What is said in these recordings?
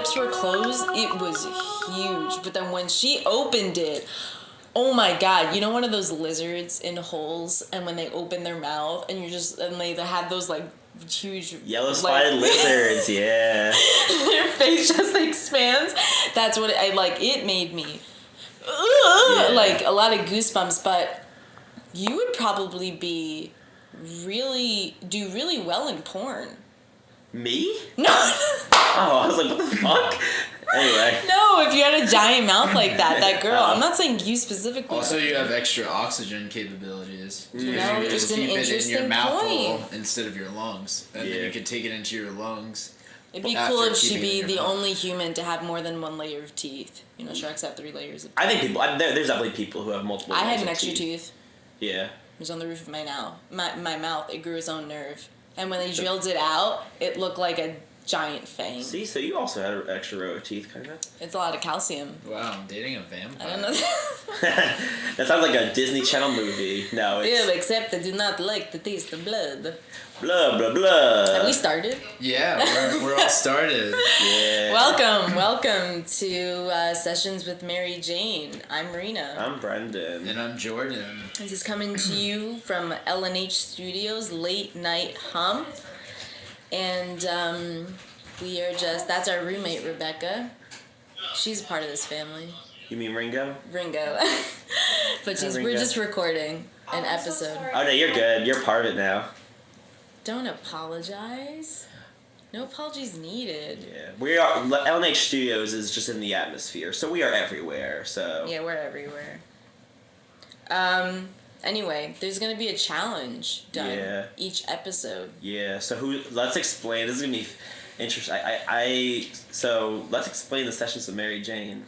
lips were closed, it was huge. But then when she opened it, oh my God, you know one of those lizards in holes, and when they open their mouth and they have those like huge yellow spotted lizards, yeah. Their face just expands. That's what it made me like a lot of goosebumps. But you would probably do really well in porn. Me? No. Oh, I was like, what the fuck? Anyway. No, if you had a giant mouth like that girl. I'm not saying you specifically. Also, you have extra oxygen capabilities. You know, you it's just an keep it in your interesting mouth point. hole instead of your lungs. And then you can take it into your lungs. It'd be cool if she'd be the only human to have more than one layer of teeth. You know, sharks have 3 layers of teeth. I think there's definitely people who have multiple layers I had an of extra teeth. tooth. Yeah. It was on the roof of my mouth. It grew its own nerve. And when they drilled it out, it looked like a giant fang. See, so you also had an extra row of teeth, kind of? It's a lot of calcium. Wow, I'm dating a vampire. I don't know. That sounds like a Disney Channel movie. No, it's... Ew, except I do not like the taste of blood. Blah, blah, blah. Have we started? Yeah, we're all started. Yeah. Welcome to Sessions with Mary Jane. I'm Reena. I'm Brendan. And I'm Jordan. This is coming to you from LNH Studios, Late Night Hump. And we are that's our roommate, Rebecca. She's a part of this family. You mean Ringo? Ringo. But Ringo. we're just recording an episode. So oh, no, you're good. You're part of it now. Don't apologize. No apologies needed. Yeah. We are... LNH Studios is just in the atmosphere, so we are everywhere, so... Yeah, we're everywhere. Anyway, there's gonna be a challenge done each episode. Yeah, so let's explain. This is gonna be interesting. So let's explain the Sessions of Mary Jane.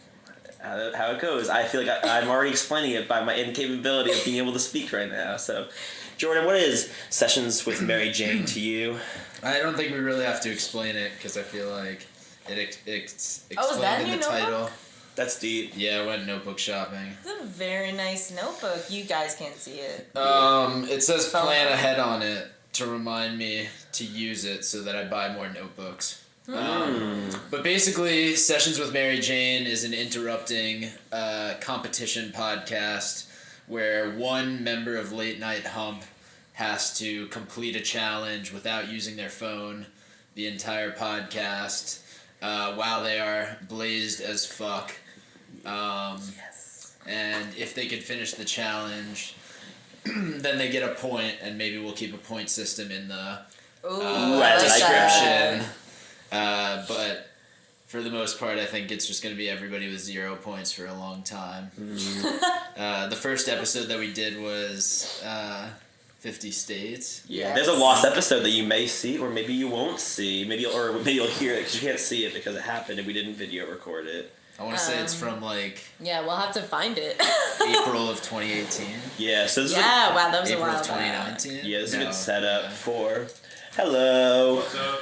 How it goes. I feel like I'm already explaining it by my incapability of being able to speak right now. So, Jordan, what is Sessions with Mary Jane to you? I don't think we really have to explain it because I feel like it's explained is that in the your title. notebook? That's deep. Yeah, I went notebook shopping. It's a very nice notebook. You guys can't see it. It says plan ahead on it to remind me to use it so that I buy more notebooks. But basically, Sessions with Mary Jane is an interrupting competition podcast where one member of Late Night Hump has to complete a challenge without using their phone the entire podcast while they are blazed as fuck. And if they can finish the challenge, then they get a point, and maybe we'll keep a point system in the description. But for the most part, I think it's just going to be everybody with 0 points for a long time. The first episode that we did was 50 States. Yeah, Yes. there's a lost episode that you may see, or maybe you won't see. Maybe you'll hear it because you can't see it because it happened and we didn't video record it. I want to say it's from Yeah, we'll have to find it. April of 2018. Yeah, so this wow, that was April a while of back. 2019. Yeah, this is a good setup for... Hello. What's up?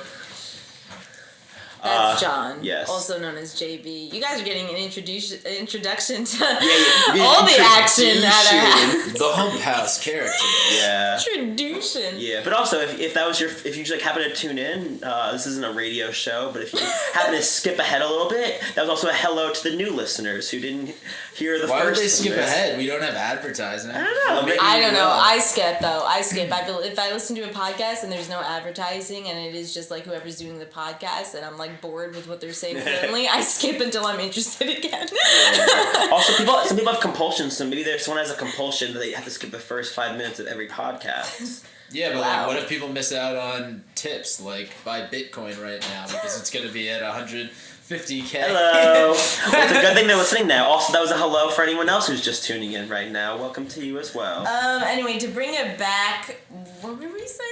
That's John, yes. also known as JB. You guys are getting an introduction to Yeah, all the action at our house. The Hump House character. Yeah. Introduction. Yeah, but also if that was if you just like happen to tune in, this isn't a radio show, but if you happen to skip ahead a little bit, that was also a hello to the new listeners who didn't hear the Why first. would they skip bit. ahead? We don't have advertising. I don't know. Maybe I don't know. will. I skip though. If I listen to a podcast and there's no advertising and it is just like whoever's doing the podcast and I'm like bored with what they're saying fluently, I skip until I'm interested again. Yeah. Also, some people have compulsions, so maybe someone has a compulsion that they have to skip the first 5 minutes of every podcast. Yeah, but Wow. like, what if people miss out on tips? Like, buy Bitcoin right now because it's going to be at 150K. Hello. Well, it's a good thing they're listening now. Also, that was a hello for anyone else who's just tuning in right now. Welcome to you as well. Anyway, to bring it back, what were we saying?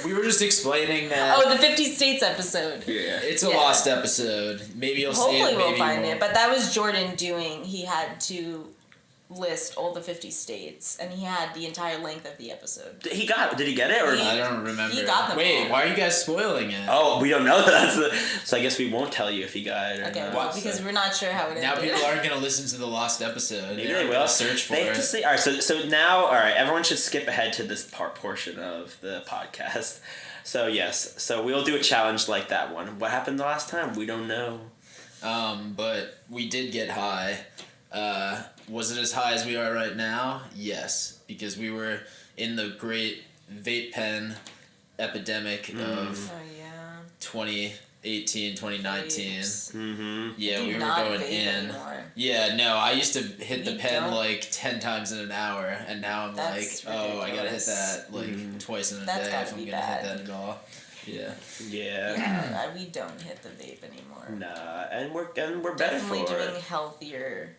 We were just explaining that Oh, the 50 States episode. Yeah. it's a Yeah. lost episode. Maybe you'll see it, Hopefully maybe we'll find you it. won't. But that was Jordan doing. He had to list all the 50 states, and he had the entire length of the episode. Did he get it? Or I don't remember. He got them Wait, all. why are you guys spoiling it? Oh, we don't know that. So I guess we won't tell you if he got it or Okay, not. well, because we're not sure how it Now ended. people aren't going to listen to the lost episode. Maybe They're they going will to search for They have it. to see. All right, so now, all right, everyone should skip ahead to this portion of the podcast. So yes, so we'll do a challenge like that one. What happened the last time? We don't know. But we did get high. Was it as high as we are right now? Yes, because we were in the great vape pen epidemic of 2018, 2019. Mm-hmm. Yeah, Do we were not going vape in. anymore. Yeah, no, I used to hit the You pen don't? like 10 times in an hour, and now I'm That's like, oh, I gotta hit ridiculous. that like twice in a That's day gotta if I'm be gonna bad. hit that at all. Yeah. Yeah. Yeah, we don't hit the vape anymore. Nah, and we're better Definitely for doing it. healthier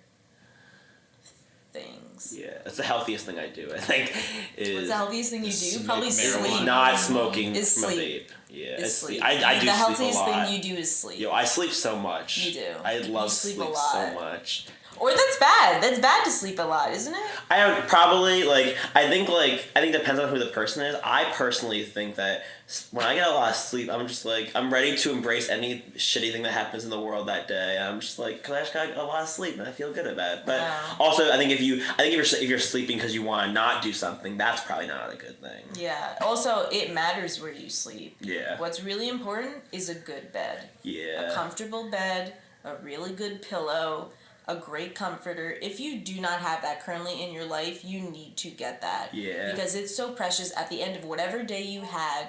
things. Yeah, that's the healthiest thing I do. I think What's is the healthiest thing you Is do? Probably smoke sleep. not smoking Is from sleep. a vape. Yeah, Is it's sleep. I do the sleep healthiest a lot. thing you do is sleep. Yo, I sleep so much. You do. I love You sleep a sleep lot. so much. Or that's bad. That's bad to sleep a lot, isn't it? I would probably I think it depends on who the person is. I personally think that when I get a lot of sleep, I'm just I'm ready to embrace any shitty thing that happens in the world that day. I'm just cause I just got a lot of sleep and I feel good about it. But also, I think if you're sleeping because you want to not do something, that's probably not a good thing. Yeah. Also, it matters where you sleep. Yeah. What's really important is a good bed. Yeah. A comfortable bed, a really good pillow, a great comforter. If you do not have that currently in your life, you need to get that. Yeah. Because it's so precious. At the end of whatever day you had,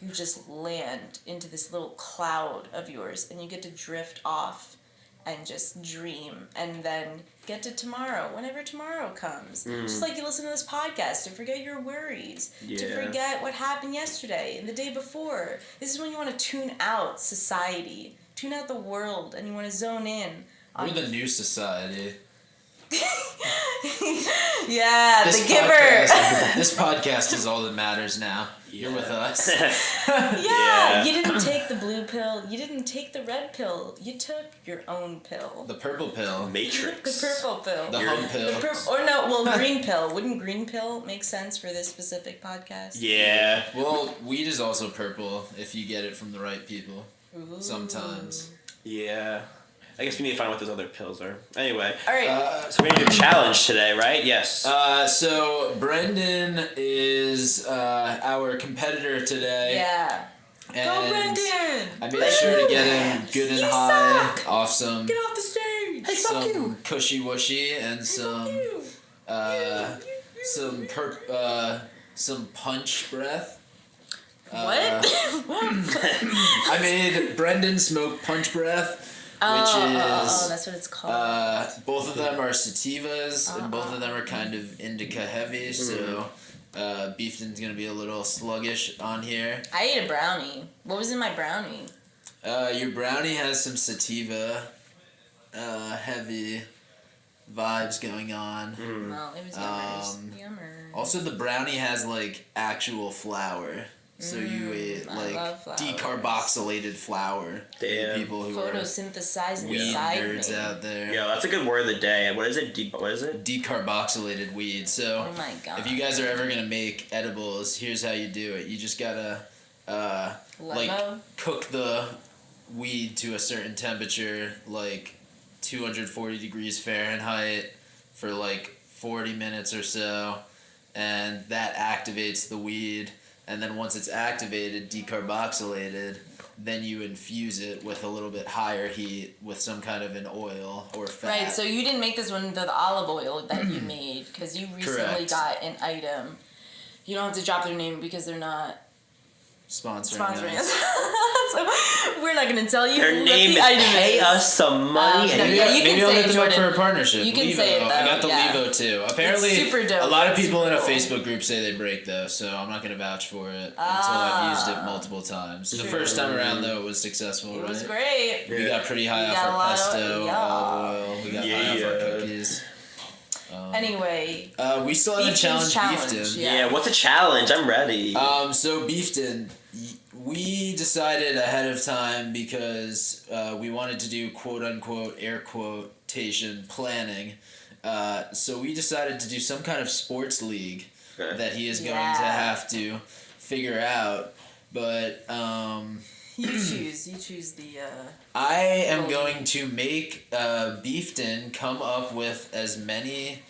you just land into this little cloud of yours and you get to drift off and just dream and then get to tomorrow, whenever tomorrow comes. Just like you listen to this podcast to forget your worries, to Yeah. forget what happened yesterday and the day before. This is when you want to tune out society, tune out the world, and you want to zone in. We're the new society. Yeah, This the giver. This podcast is all that matters now. You're with us. Yeah, you didn't take the blue pill. You didn't take the red pill. You took your own pill. The purple pill. Matrix. The purple pill. The hump pill. Green pill. Wouldn't green pill make sense for this specific podcast? Yeah. Well, weed is also purple if you get it from the right people. Ooh. Sometimes. Yeah. I guess we need to find out what those other pills are. Anyway. All right. So we're going to do a challenge today, right? Yes. So Brendan is our competitor today. Yeah. And Go, Brendan! I made sure to get him good and You high suck! off some Get off the stage! Hey, fuck you! some cushy washy and some some punch breath. What? I made Brendan smoke punch breath, which is that's what it's called. both of them are sativas and both of them are kind of indica heavy, so Beefton's gonna be a little sluggish on here. I ate a brownie. What was in my brownie? Your brownie has some sativa heavy vibes going on. Well, it was yummers. Also, the brownie has actual flour. So you ate I love flowers. decarboxylated flour. Damn. People who are Photosynthesizing weed inside nerds me. out there. Yo, that's a good word of the day. What is it? What is it? Decarboxylated weed. So Oh my god. if you guys are ever gonna make edibles, here's how you do it. You just gotta Limo? cook the weed to a certain temperature, 240 degrees Fahrenheit, for 40 minutes or so, and that activates the weed. And then once it's activated, decarboxylated, then you infuse it with a little bit higher heat with some kind of an oil or fat. Right, so you didn't make this one with the olive oil that you made because you recently Correct. got an item. You don't have to drop their name because they're not sponsoring us. So we're not going to tell you Their what name the is item Pay is. Us Some Money. no, and yeah, you can Maybe I'll say hit it, them up Jordan. for a partnership. You can Levo. say it, though, I got the yeah. Levo too. Apparently, It's super dope. a lot of It's people in a super Facebook group say they break though, so I'm not gonna vouch for it until I've used it multiple times. The first time around though, it was successful, It right? was great. We got pretty high We off got a our lot of- pesto, yeah. olive oil. We got high off our Yeah. cookies. Anyway, We still haven't Beefton's challenged challenge, Beefton. yeah. Yeah, what's a challenge? I'm ready. So Beefton, we decided ahead of time because we wanted to do quote unquote air quotation planning. So we decided to do some kind of sports league Okay. that he is going Yeah. to have to figure out. But you choose the, I am going to make Beefton come up with as many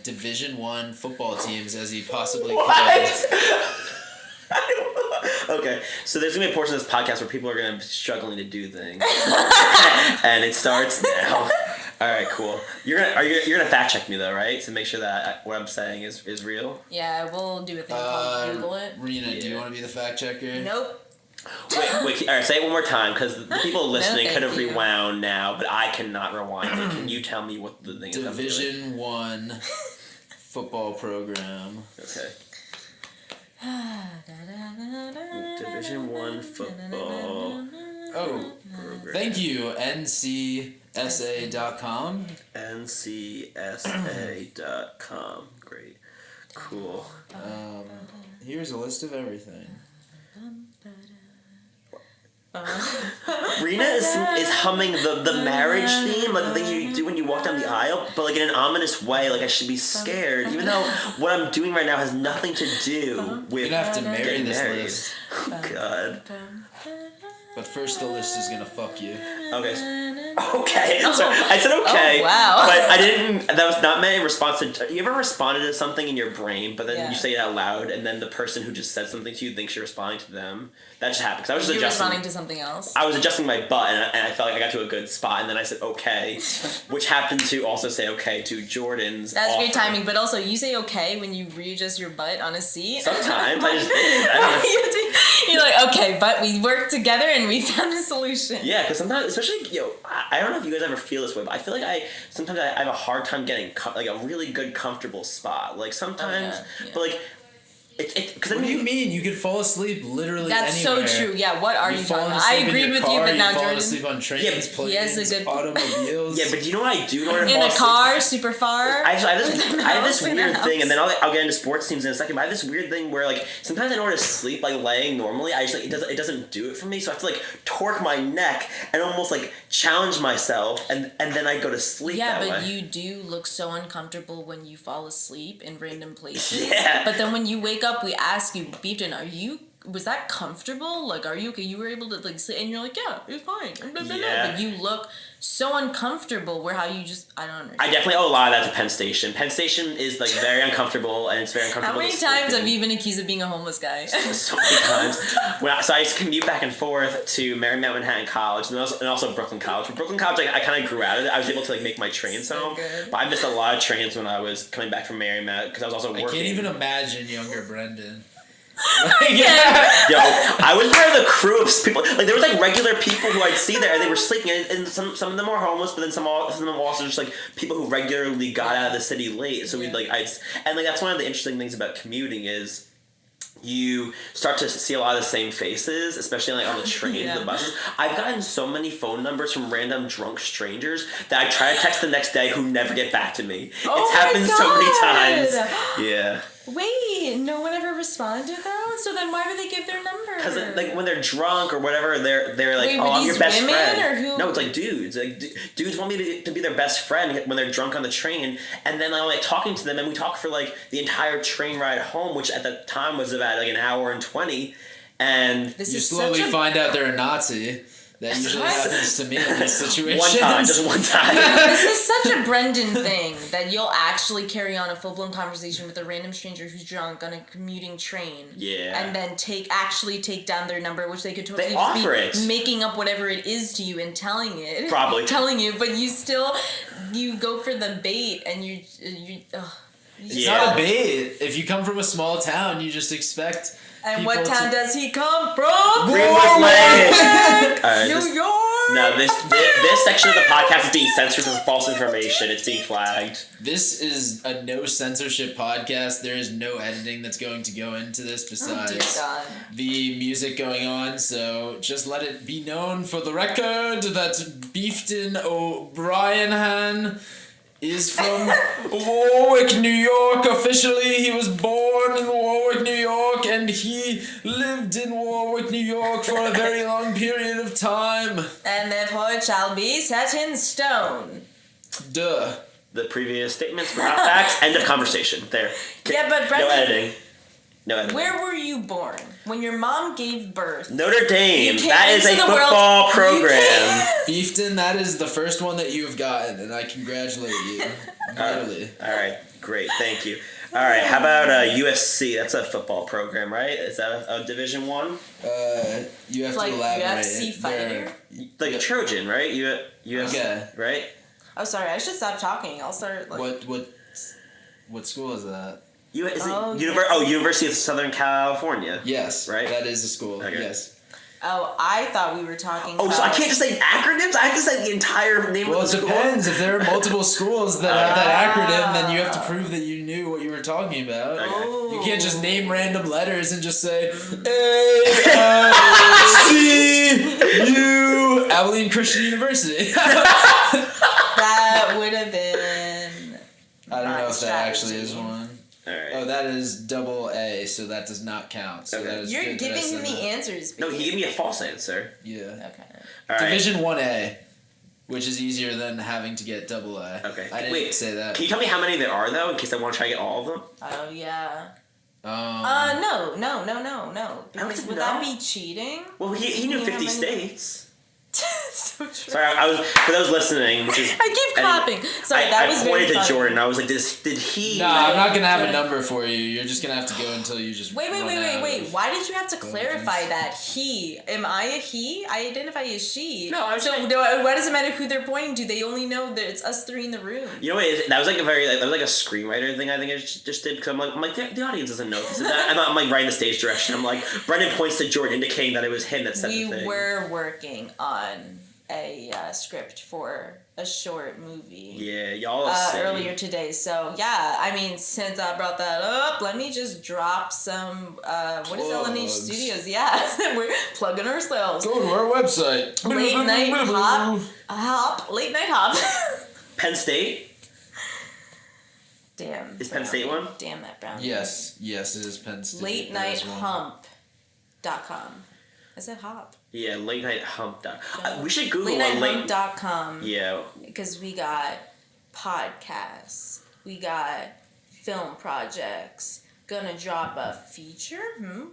Division I football teams as he possibly What? could. Okay, so there's gonna be a portion of this podcast where people are gonna be struggling to do things, and it starts now. All right, cool. You're gonna fact check me though, right? To make sure that what I'm saying is real. Yeah, we'll do a thing called Google it. Reena, do you want to be the fact checker? Nope. Wait. All right, say it one more time because the people listening thank could have you. rewound now, but I cannot rewind it. Can you tell me what the thing is? Division 1 football program. Okay. Division 1 football. Oh, program. thank you, NCSA.com. NCSA.com. Great. Cool. Here's a list of everything. Reena is humming the marriage theme, like the thing you do when you walk down the aisle, but like in an ominous way, like I should be scared, even though what I'm doing right now has nothing to do with You're gonna have to marry getting this married. list. Oh, God. But first the list is gonna fuck you. Okay. So I said okay. Oh, wow. But I didn't. That was not meant in response to. You ever responded to something in your brain, but then you say it out loud, and then the person who just said something to you thinks you're responding to them? That just happened. Cause I was just You're adjusting. responding to something else? I was adjusting my butt, and I felt like I got to a good spot, and then I said okay, which happened to also say okay to Jordan's. That's offer. great timing, but also you say okay when you readjust your butt on a seat. Sometimes I just did. I don't know. You're like, okay, but we worked together and we found a solution. Yeah, because sometimes, especially, I don't know if you guys ever feel this way, but I feel like sometimes I have a hard time getting like a really good comfortable spot. Like sometimes, but like because What do you mean? You could fall asleep literally That's anywhere. so true. Yeah, what are you talking about? I agreed with you, but now Falling Jordan. asleep on trains, Yeah, planes, a good- automobiles. Yeah, but do you know what I do in order to In fall a asleep? car, super far. I have this In a weird house. thing, and then I'll get into sports teams in a second. But I have this weird thing where like sometimes in order to sleep like laying normally, I just like it doesn't do it for me. So I have to like torque my neck and almost like challenge myself, and then I go to sleep. Yeah, that but way. you do look so uncomfortable when you fall asleep in random places. Yeah. But then when you wake up, we ask you, Beefton, was that comfortable? Like, are you okay? You were able to like sleep, and you're like, yeah, it's fine. Blah, blah, blah. Yeah. But you look so uncomfortable. Where how you just I don't understand. I definitely owe a lot of that to Penn Station. Penn Station is like very uncomfortable, and it's very uncomfortable. How many to sleep times in. have you been accused of being a homeless guy? So many times. So I used to commute back and forth to Marymount Manhattan College and also Brooklyn College. But Brooklyn College, like, I kind of grew out of it. I was able to like make my trains home. Good. But I missed a lot of trains when I was coming back from Marymount because I was also working. I can't even imagine younger Brendan. Yo, I was part of the crew of people. Like there was like regular people who I'd see there, and they were sleeping. And some of them were homeless, but then some of them were also just like people who regularly got out of the city late. So we'd like and like that's one of the interesting things about commuting is you start to see a lot of the same faces, especially like on the trains and the buses. I've gotten so many phone numbers from random drunk strangers that I try to text the next day who never get back to me. It's happened so many times. Yeah. Wait, no one ever responded though? So then why would they give their number? Because like when they're drunk or whatever, they're like, Wait, oh, were I'm your these best women friend. or who? No, it's like dudes. Like dudes want me to be their best friend when they're drunk on the train, and then I'm like talking to them, and we talk for like the entire train ride home, which at the time was about like an hour and 20, and This You is slowly such a find out they're a Nazi. That usually happens to me in these situations. just one time. This is such a Brendan thing that you'll actually carry on a full-blown conversation with a random stranger who's drunk on a commuting train. Yeah. And then take down their number, which they could totally They just offer be it. making up whatever it is to you and telling it. Probably. telling you, but you still you go for the bait and you It's not a bait. If you come from a small town, you just expect. And people what town to- does he come from? Greenwood Lake. New York. No, this section of the podcast is being censored for false information. It's being flagged. This is a no censorship podcast. There is no editing that's going to go into this Oh, besides dear God. the music going on. So just let it be known for the record that Beefton O'Brienhan is from Warwick, New York. Officially, he was born in Warwick, New York, and he lived in Warwick, New York for a very long period of time. And therefore it shall be set in stone. Duh. The previous statements were not facts. End of conversation. There. Yeah, but No Brendan, editing. No editing. where were you born? When your mom gave birth? Notre Dame. You came That is a into the world- football you program. Beefton, that is the first one that you've gotten, and I congratulate you. Mightily. All right, great, thank you. All right, how about USC? That's a football program, right? Is that a Division One? You have Like to elaborate. UFC fighter? Like a Trojan, right? USC, Okay. right? Oh, sorry. I should stop talking. I'll start. Like, What school is that? University of Southern California. Yes, right. That is the school. Okay. Yes. Oh, I thought we were talking. Oh, so I can't just say acronyms? I have to say the entire name Well, of the it school? depends. If there are multiple schools that have that acronym, then you have to prove that you knew what you were talking about. Okay. You can't just name random letters and just say A-L-C-U Abilene Christian University. That would have been. I don't know if that actually strategy. is one. Alright. Oh, that is double A, so that does not count. So Okay. that is You're good that I giving said him the that. answers. No, babe. he gave me a false answer. Yeah. Okay. All right. Division 1A, which is easier than having to get double A. Okay. I didn't Wait, say that. Can you tell me how many there are, though, in case I want to try to get all of them? Oh yeah. Um, No. Because didn't would that know. be cheating? Well, he knew Yeah, 50 but- states. So true. Sorry, I was for those listening. Which is, I keep clapping. Sorry, I that was very pointed to funny. Jordan. I was like, did he? No, I'm not gonna have a Jordan. number for you. You're just gonna have to go until you just. Wait. run out of- Why did you have to clarify that he? Am I a he? I identify as she. No, I'm so. saying- Why does it matter who they're pointing to? They only know that it's us three in the room. You know what? That was like that was like a screenwriter thing. I think I just did because I'm like the audience doesn't know this. I'm like writing the stage direction. I'm like Brendan points to Jordan, indicating that it was him that said We the thing. were working on a script for a short movie. Yeah, y'all are silly. Earlier today. So yeah, I mean, since I brought that up, let me just drop some. What is LNH Plugs. Studios? Yeah, we're plugging ourselves. Go to our website. Late night hop. Late night hop. Penn State. Damn. Is Penn State one? Damn that brown. Yes, it is Penn State. Late There night is one. hump.com. I said hop. Yeah, Late Night Hump. We should Google Late a night late. hump.com. Yeah. Because we got podcasts, we got film projects, gonna drop a feature,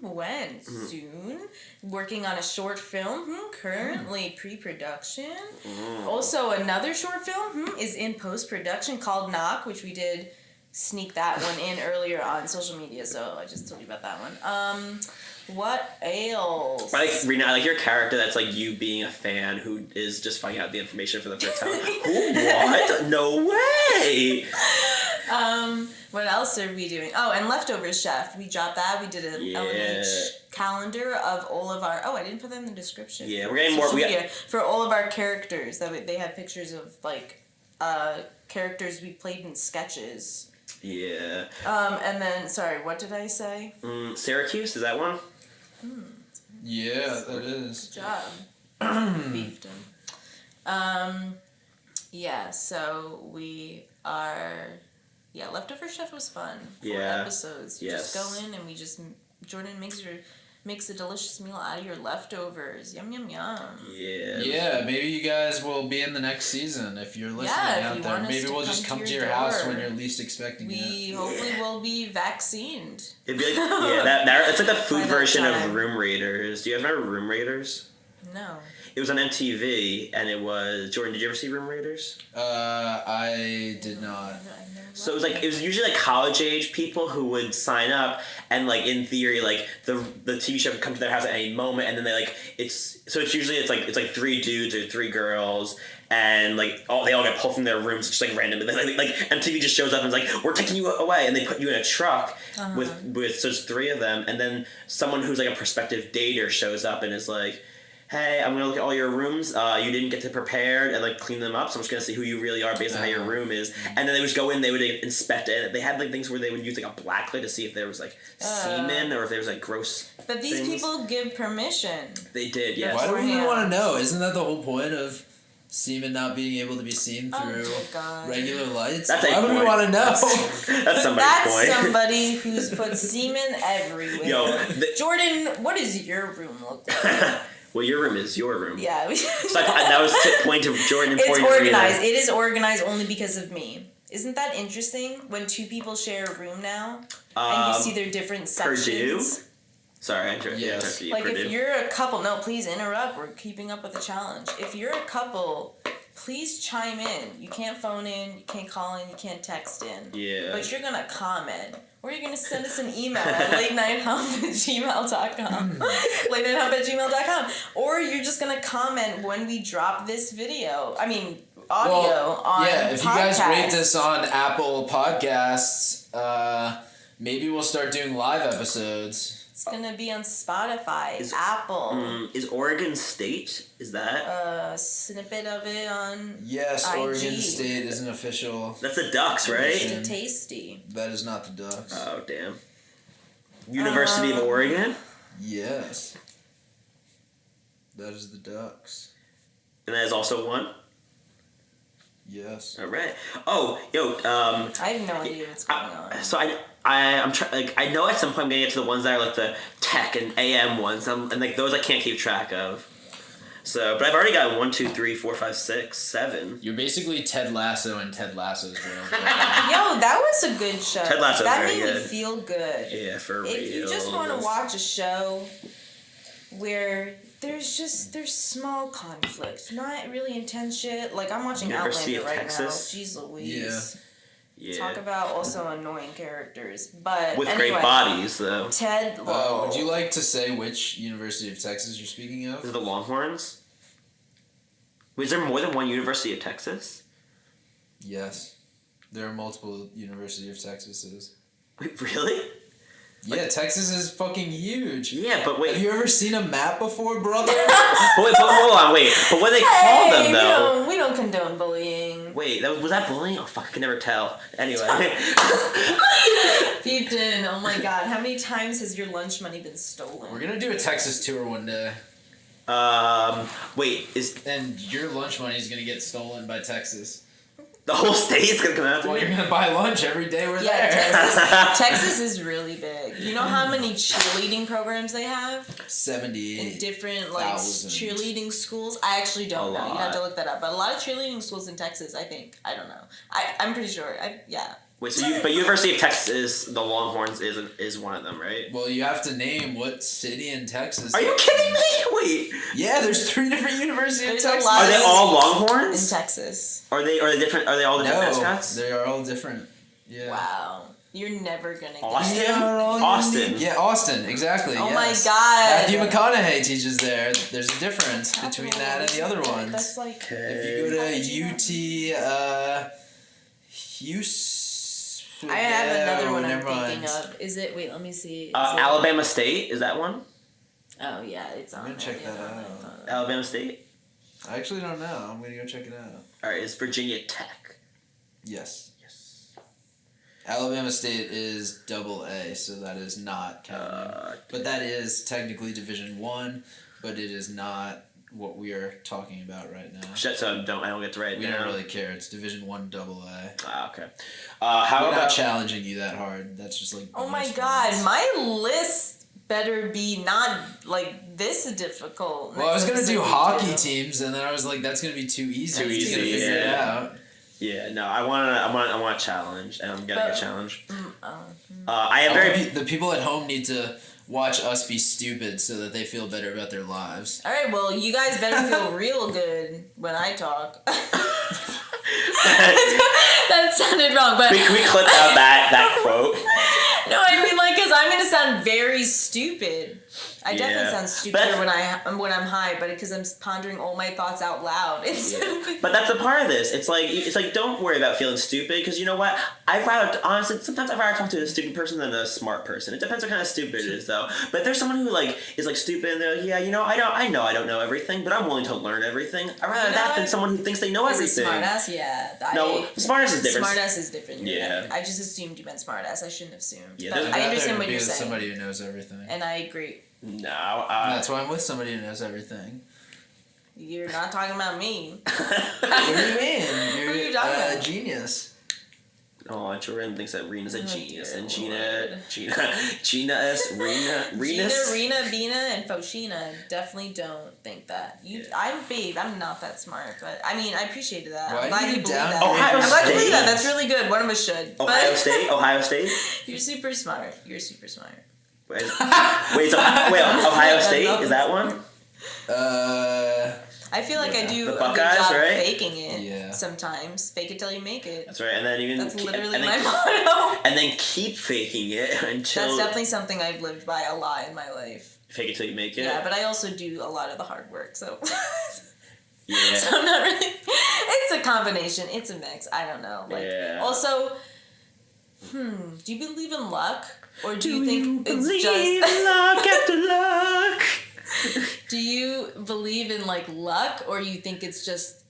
when? Soon. Working on a short film, currently pre-production. Also another short film, is in post-production called Knock, which we did sneak that one in earlier on social media, so I just told you about that one. What else? Like Reena, I like your character that's like you being a fan who is just finding out the information for the first time. Who? What? No way! What else are we doing? Oh, and Leftovers Chef. We dropped that. We did an LNH calendar of all of our... Oh, I didn't put that in the description. Yeah, for we're getting more... social media. For all of our characters. They have pictures of, like, characters we played in sketches. Yeah. And then, sorry, what did I say? Syracuse, is that one? Yeah, that is. Good job. Beefed him. Yeah, so we are... Yeah, Leftover Chef was fun. 4 episodes. You just go in and Jordan makes a delicious meal out of your leftovers. Yum, yum, yum. Yeah. Yeah, maybe you guys will be in the next season if you're listening if out you there. want us Maybe to we'll just come come to to your your house door. when you're least expecting We it. hopefully will be vaccinated. It'd be like, it's like the food By that version time. of Room Raiders. Do you guys remember Room Raiders? No. It was on MTV, and it was... Jordan, did you ever see Room Raiders? I did not. So it was usually like college age people who would sign up, and like in theory, like the TV show would come to their house at any moment, and then it's usually it's like 3 dudes or 3 girls, and like they all get pulled from their rooms just like randomly. Like MTV just shows up and is like, we're taking you away, and they put you in a truck with so it's 3 of them, and then someone who's like a prospective dater shows up and is like, hey, I'm gonna look at all your rooms. You didn't get to prepare and like clean them up, so I'm just gonna see who you really are based on how your room is. And then they would just go in, they would inspect it. They had like things where they would use like a blacklight to see if there was like semen or if there was like gross. But these things. people give permission. They did, yes. Why do we even Beforehand. want to know? Isn't that the whole point of semen not being able to be seen Oh, through dear God. regular lights? That's a Why would we point. want to know? That's somebody's That's point. somebody who's put semen everywhere. Yo, Jordan, what does your room look like? well, your room is your room. Yeah. So that was point to Jordan and It's point to organized. Reena. It is organized only because of me. Isn't that interesting when 2 people share a room now and you see their different sections? Purdue? Sorry, I interrupted you. Like Purdue. if you're a couple, no, please interrupt. We're keeping up with the challenge. If you're a couple please chime in. You can't phone in, you can't call in, you can't text in. Yeah. But you're gonna comment. Or you're gonna send us an email at latenighthump@gmail.com. latenighthump@gmail.com. Or you're just gonna comment when we drop this video. I mean, audio on if you guys podcast. rate this on Apple Podcasts, maybe we'll start doing live episodes. It's gonna be on Spotify, Apple. Is Oregon State? Is that? A snippet of it on Yes, IG. Oregon State is an official. That's the Ducks, right? Edition. Tasty. That is not the Ducks. Oh, damn. University of Oregon? Yes. That is the Ducks. And that is also one? Yes. All right. Oh, yo, I have no idea what's going on. So I'm trying. Like, I know at some point I'm gonna get to the ones that are like the tech and AM ones, and like those I can't keep track of. So, but I've already got 1, 2, 3, 4, 5, 6, 7. You're basically Ted Lasso and Ted Lasso's real. Yo, that was a good show. Ted Lasso's that very made good. me feel good. Yeah, for real. If you just want to watch a show where there's small conflict, not really intense shit. Like I'm watching University Outlander of right Texas. now. Jeez Louise. Yeah. Talk about also annoying characters, but With anyway, great bodies, though. Ted. Would you like to say which University of Texas you're speaking of? Is it the Longhorns? Wait, is there more than one University of Texas? Yes. There are multiple University of Texases. Wait, really? Yeah, Texas is fucking huge. Yeah, but wait. Have you ever seen a map before, brother? But hold on, wait. But what do they call them, though? We don't condone bullying. Wait, was that bullying? Oh, fuck, I can never tell. Anyway. Ethan, oh my god, how many times has your lunch money been stolen? We're gonna do a Texas tour one day. Wait, And your lunch money is gonna get stolen by Texas. the whole state's gonna come after Well, me? you're gonna buy lunch every day we're Yeah, there. Texas is really big. You know how many cheerleading programs they have? 78. In different thousand. cheerleading schools? I actually don't A know. You'd have to lot. look that up. But a lot of cheerleading schools in Texas, I think. I don't know. I'm pretty sure. Yeah. Wait, but University of Texas, the Longhorns is one of them, right? Well, you have to name what city in Texas. Are you kidding me? Wait. Yeah, there's 3 different universities in There's a Texas. lot Are they all In Longhorns? Texas. Are they different? Are they all different No, mascots? they are all different. Yeah. Wow. You're never going to get Austin? They are all Austin. unique. Yeah, Austin, exactly. Oh yes. my god. Matthew McConaughey teaches there. There's a difference between that and the other ones. That's like... If you go to Houston. I have another one I'm never thinking mind. of. Is it... Wait, let me see. Is it- Alabama State, is that one? Oh, yeah, it's on I'm gonna there, check yeah. that out. Alabama State? I actually don't know. I'm gonna go check it out. Alright, it's Virginia Tech. Yes. Yes. Alabama State is AA, so that is not counting. But that is technically Division 1, but it is not what we are talking about right now. Shit, so I don't get to write it We down. don't really care. It's Division 1 AA. Ah, okay. How We're about not challenging you that hard. That's just like. Oh my bonus god, points. my list better be not like this difficult. Well, I was next gonna do episode hockey we do. teams, and then I was like, "That's gonna be too easy. Too We're just easy, gonna figure it yeah. out." Yeah, no, I want a challenge, and I'm getting a But- challenge. I am very. The people at home need to watch us be stupid so that they feel better about their lives. All right, well, you guys better feel real good when I talk. That sounded wrong, but Can we clip out that quote? no, I mean like because I'm gonna sound very stupid. I definitely Yeah. sound stupider when I'm high, but because I'm pondering all my thoughts out loud. But that's a part of this. It's like don't worry about feeling stupid because you know what? Sometimes I'd rather talk to a stupid person than a smart person. It depends what kind of stupid it is though. But if there's someone who is stupid and they're like, yeah, I don't know everything, but I'm willing to learn everything. I'd rather that than someone who thinks they know Is it everything. smartass? Yeah. No, smartass is different. Smartass is different. You're Yeah. right. I just assumed you meant smartass. I shouldn't have assumed. Yeah, But there's- I I'd understand rather what be you're with saying. somebody who knows everything. And I agree. No, That's why I'm with somebody who knows everything. You're not talking about me. What do you mean? You're are you talking a about? genius. Oh, Jordan thinks that Reena's a genius, dear and Lord. Rena, Bina, and Foshina definitely don't think that. I'm not that smart, but I mean, I appreciated that. Why I'm glad do you you believe down- that. Ohio I'm glad you believe State. that. That's really good. One of us should. Ohio But State. you're super smart. You're super smart. Ohio State is that one? I I feel like I do The a good Buckeyes, job right? faking it. Yeah. Sometimes fake it till you make it. That's right, and then even That's literally and my then, motto. and then keep faking it until That's definitely something I've lived by a lot in my life. fake it till you make it. Yeah, but I also do a lot of the hard work, so. Yeah. So I'm not really. It's a combination. It's a mix. I don't know. Like, Yeah. Also, do you believe in luck, or do you think it's believe just luck after luck? Do you believe in like luck, or you think it's just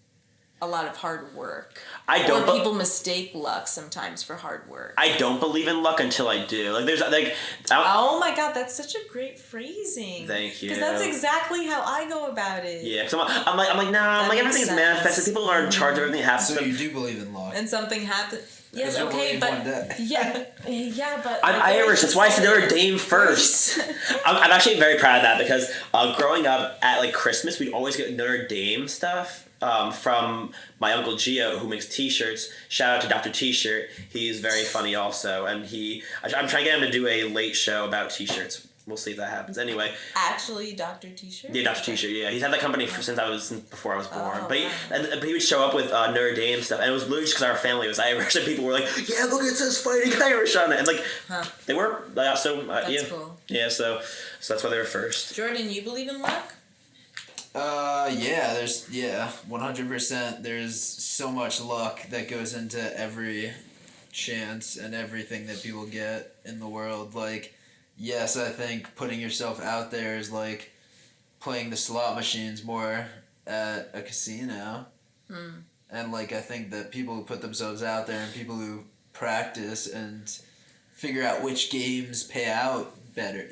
a lot of hard work? I don't. Or people mistake luck sometimes for hard work. I don't believe in luck until I do. Like there's like. Oh my god, that's such a great phrasing. Thank you. Because that's exactly how I go about it. Yeah, because I'm like, nah, I'm like, everything's manifested. People are in charge of everything that happens. So you do believe in luck. And something happens. Yes, You'll okay, believe but one day. yeah, but I'm Irish. That's why I said Notre Dame first. I'm actually very proud of that because growing up at like Christmas, we'd always get Notre Dame stuff from my uncle Gio, who makes T-shirts. Shout out to Dr. T-shirt. He's very funny also, and I'm trying to get him to do a late show about T-shirts. We'll see if that happens. Anyway. Actually, Dr. T-shirt? Yeah, Dr. T-shirt, yeah. He's had that company since before I was born. Oh, but wow. he would show up with Notre Dame stuff, and it was literally just because our family was Irish, and people were like, yeah, look, it says Fighting Irish on it. And like, they were. That's yeah. cool. Yeah, so that's why they were first. Jordan, you believe in luck? Yeah, 100%. There's so much luck that goes into every chance and everything that people get in the world. Like, yes, I think putting yourself out there is like playing the slot machines more at a casino. And like, I think that people who put themselves out there and people who practice and figure out which games pay out better,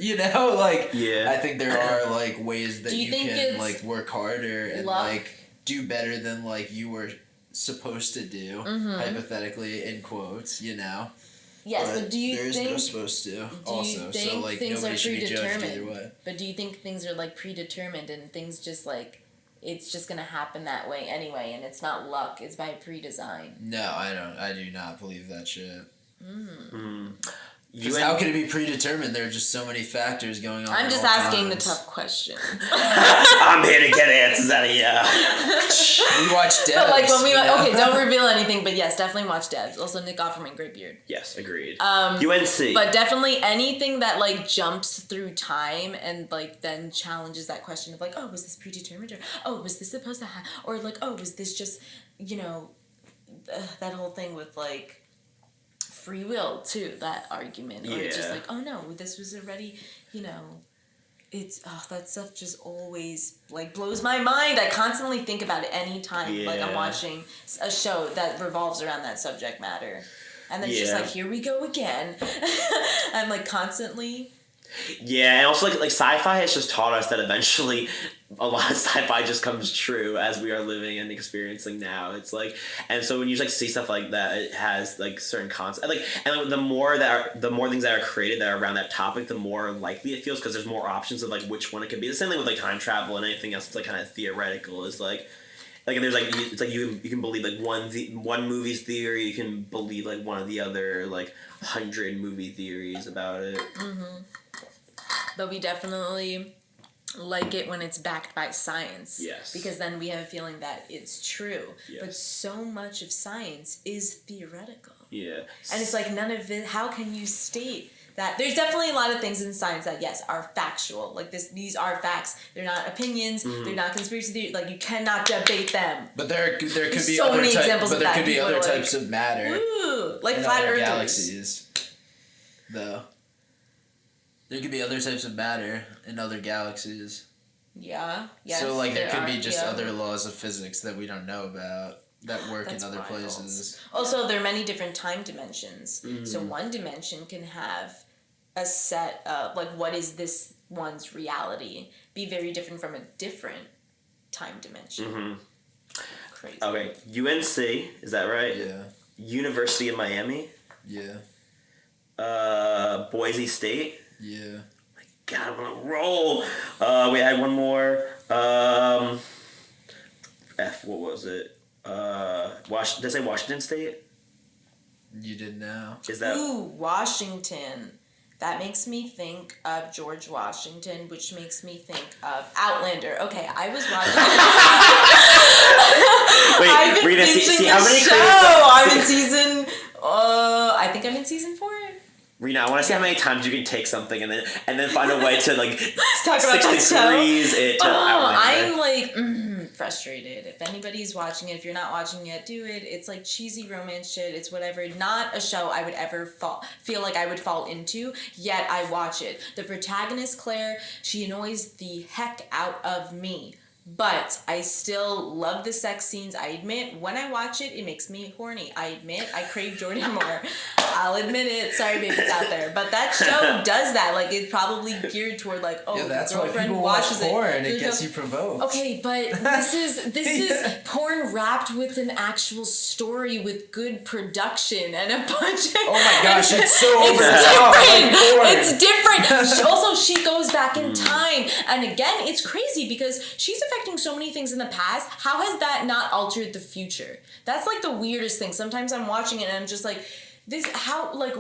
like, yeah. I think there are like ways that you can like work harder and luck? Like do better than like you were supposed to do, hypothetically in quotes, Yes, but do you think there's no supposed to also, think so like things nobody are should be judged predetermined? either way. But do you think things are like predetermined and things just like it's just gonna happen that way anyway, and it's not luck; it's by pre-design? No, I don't. I do not believe that shit. Because how can it be predetermined? There are just so many factors going on. I'm just asking the tough questions. I'm here to get answers out of you. We watch Devs. But like when we okay, don't reveal anything. But yes, definitely watch Devs. Also, Nick Offerman, great beard. Yes, agreed. UNC. But definitely anything that like jumps through time and like then challenges that question of like, oh, was this predetermined, or oh, was this supposed to happen, or like, oh, was this just that whole thing with like free will too, that argument, or it's just like, oh no, this was already, it's that stuff just always like blows my mind. I constantly think about it anytime like I'm watching a show that revolves around that subject matter, and then it's just like, here we go again. I'm like constantly. Yeah, and also like sci-fi has just taught us that eventually a lot of sci-fi just comes true as we are living and experiencing now. It's like, and so when you like see stuff like that, it has like certain concepts. And the more things that are created that are around that topic, the more likely it feels because there's more options of like which one it could be. The same thing with like time travel and anything else. It's like kind of theoretical. Is like there's like it's like you can believe like one movie's theory, you can believe like one of the other like 100 movie theories about it. But we definitely like it when it's backed by science. Yes. Because then we have a feeling that it's true. Yes. But so much of science is theoretical. Yeah. And it's like none of it, how can you state that? There's definitely a lot of things in science that, yes, are factual. Like these are facts. They're not opinions. They're not conspiracy theories. Like you cannot debate them. But there could be so other many examples but of there that. could be People other are types of matter. Ooh, like in flat other earthers. galaxies, though. There could be other types of matter in other galaxies. Yeah. Yes, so like there could be are, just other laws of physics that we don't know about that work in other wild. places. Also, there are many different time dimensions. So one dimension can have a set of like what is this one's reality be very different from a different time dimension. Crazy. Okay, UNC, is that right? Yeah. University of Miami. Yeah. Boise State. Yeah. My God, I'm on a roll. We had one more. What was it? Did I say Washington State? You did now. Is that? Ooh, Washington. That makes me think of George Washington, which makes me think of Outlander. Okay, I was watching. Wait, Reena, see how many show. I'm in season. I think I'm in season 4. Reena, I want to see how many times you can take something and then find a way to like talk about 60 degrees it to Outlander. I'm like frustrated. If anybody's watching it, if you're not watching it, do it. It's like cheesy romance shit. It's whatever. Not a show I would ever feel like I would fall into. Yet I watch it. The protagonist Claire, she annoys the heck out of me. But I still love the sex scenes. I admit, when I watch it, it makes me horny. I admit, I crave Jordan more. I'll admit it. Sorry, baby, it's out there. But that show does that. Like, it's probably geared toward, like, oh, that's the girlfriend why people watches watch porn, it. and it gets you provoked. Okay, but this is porn wrapped with an actual story with good production and a bunch of... Oh my gosh, it's so over It's different. Also, she goes back in time. And again, it's crazy because she's affecting so many things in the past. How has that not altered the future? That's like the weirdest thing. Sometimes I'm watching it and I'm just like, this, how, like,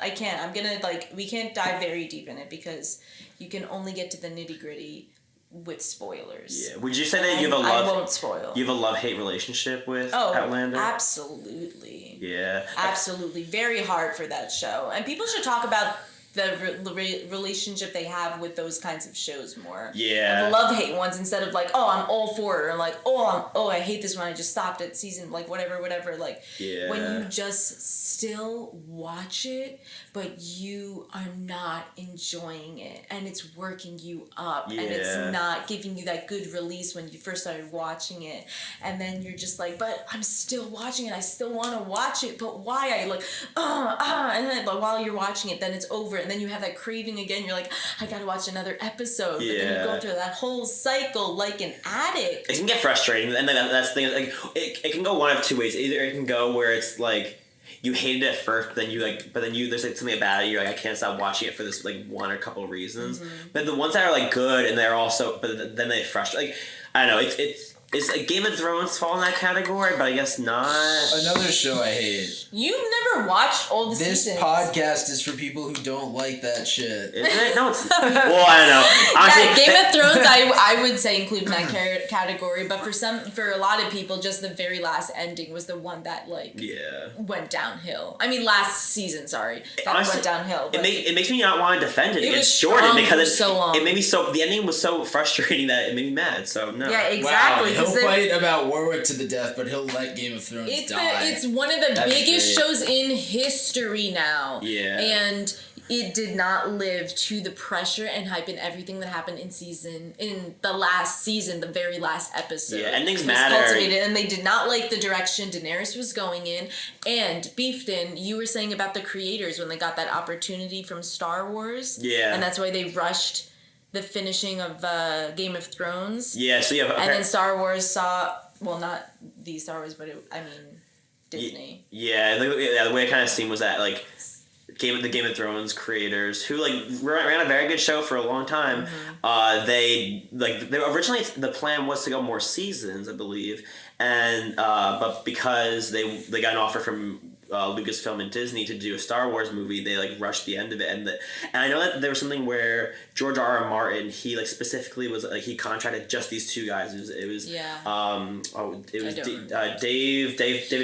I can't. I'm gonna, like, we can't dive very deep in it because you can only get to the nitty gritty with spoilers. Yeah. Would you say that you have a I won't spoil. You have a love-hate relationship with Outlander? Absolutely. Yeah. Absolutely. Very hard for that show. And people should talk about the relationship they have with those kinds of shows more. Yeah. The love-hate ones instead of like, oh, I'm all for it, or like, I hate this one, I just stopped at season, like, whatever. Like, when you just still watch it, but you are not enjoying it, and it's working you up, and it's not giving you that good release when you first started watching it, and then you're just like, but I'm still watching it, I still want to watch it, but why? I like, and then like, while you're watching it, then it's over, and then you have that craving again, you're like, I gotta watch another episode, but then you go through that whole cycle like an addict. It can get frustrating, and that's the thing, like, it can go one of two ways. Either it can go where it's like, you hated it at first, but then there's like something about it, you're like, I can't stop watching it for this like one or a couple of reasons. Mm-hmm. But the ones that are like good and they're also, but then they frustrate. Like, I don't know, it's like Game of Thrones fall in that category, but I guess not. Another show I hate. You've never watched all the seasons. This podcast is for people who don't like that shit. Isn't it? No, it's well, I don't know. Honestly, Game of Thrones, I would say include in that category, but for a lot of people, just the very last ending was the one that like went downhill. I mean, last season, sorry, that honestly, went downhill. It makes me not want to defend it. It was short because it made me so. The ending was so frustrating that it made me mad. So no. Yeah, exactly. Wow. He'll fight about Warwick to the death, but he'll let Game of Thrones die. It's one of the biggest shows in history now. Yeah. And it did not live to the pressure and hype and everything that happened in the last season, the very last episode. Yeah, endings matter. Cultivated, and they did not like the direction Daenerys was going in. And Beefton, you were saying about the creators when they got that opportunity from Star Wars. Yeah. And that's why they rushed the finishing of Game of Thrones. Yeah, so yeah. And then Star Wars not the Star Wars, but Disney. Yeah, the way it kind of seemed was that like the Game of Thrones creators who like ran a very good show for a long time. Mm-hmm. They originally the plan was to go more seasons, I believe, and but because they got an offer from Lucasfilm and Disney to do a Star Wars movie, they like rushed the end of it, and I know that there was something where George R.R. Martin, he like specifically was like he contracted just these two guys. It was David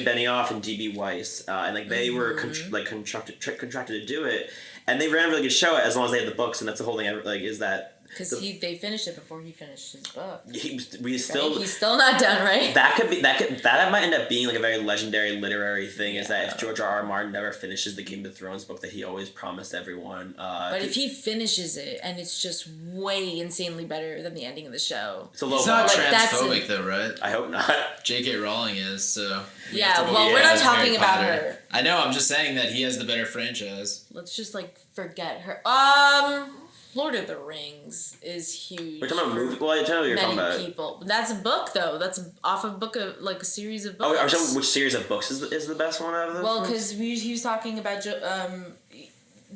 Benioff and D.B. Weiss, and like they were contracted to do it, and they ran a really good show as long as they had the books, and that's the whole thing. Like is that. Because they finished it before he finished his book. He's still not done, right? That might end up being like a very legendary literary thing. Is that if George R.R. Martin never finishes the Game of Thrones book that he always promised everyone. But if he finishes it and it's just way insanely better than the ending of the show, it's not transphobic though, right? I hope not. J.K. Rowling is so. We're not talking about her. I know. I'm just saying that he has the better franchise. Let's just like forget her. Lord of the Rings is huge. We're talking about movie. Well, I tell you, you're talking about people. That's a book, though. That's off a book of like a series of books. Oh, are you talking which series of books is the best one out of those? Well, because he was talking about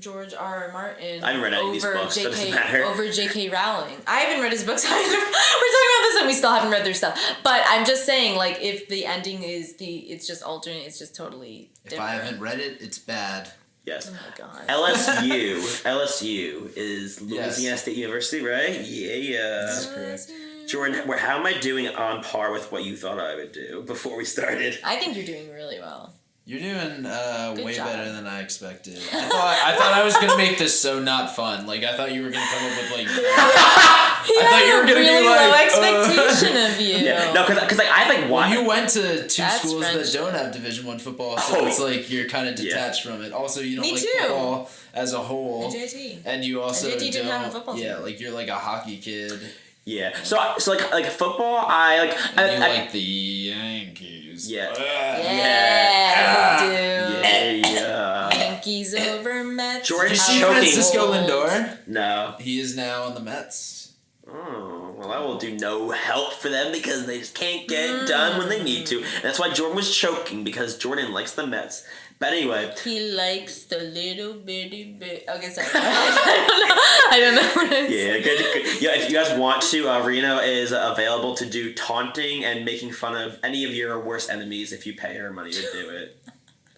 George R.R. Martin. I haven't read any of these books. So it doesn't matter. Over J.K. Rowling. I haven't read his books either. We're talking about this and we still haven't read their stuff. But I'm just saying, like, if the ending is it's just alternate, it's just totally different. If I haven't read it, it's bad. Yes. Oh my god. LSU is Louisiana State University, right? Yeah. That's correct. Jordan, how am I doing on par with what you thought I would do before we started? I think you're doing really well. You're doing way job. better than I expected. I thought I was gonna make this so not fun. Like I thought you were gonna come up with like. I thought you were gonna really be like low expectation of you. Yeah. No, because like I like Well, you went to two That's schools that friendship. don't have Division I football, so it's like you're kind of detached from it. Also, you don't Me like too. football as a whole, JT. and you also JT didn't have a don't. football team. Yeah, like you're like a hockey kid. Yeah. So like football, I like. And you like the Yankees. Yeah. Yeah, dude. Yeah. Yankees over Mets. Jordan's Did you see choking. Francisco Lindor? No. He is now on the Mets. Oh, well, I will do no help for them because they just can't get it done when they need to. And that's why Jordan was choking, because Jordan likes the Mets. But anyway. He likes the little bitty bit. Okay, sorry. I don't know what it is. Yeah, good. Yeah, if you guys want to, Reena is available to do taunting and making fun of any of your worst enemies if you pay her money to do it.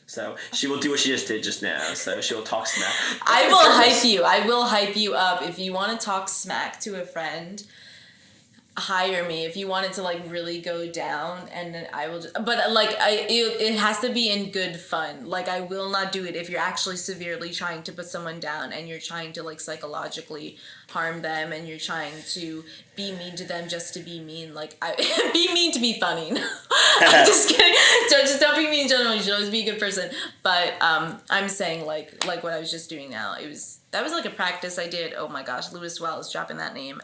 So she will do what she just did just now. So she will talk smack. I will hype you. I will hype you up. If you want to talk smack to a friend, hire me. If you want it to like really go down, and then I will just, but like it has to be in good fun. Like I will not do it if you're actually severely trying to put someone down and you're trying to like psychologically harm them and you're trying to be mean to them just to be mean. Like be mean to be funny. I'm just kidding. Just don't be mean in general. You should always be a good person. But I'm saying like what I was just doing now. That was like a practice I did. Oh my gosh, Lewis Wells, dropping that name.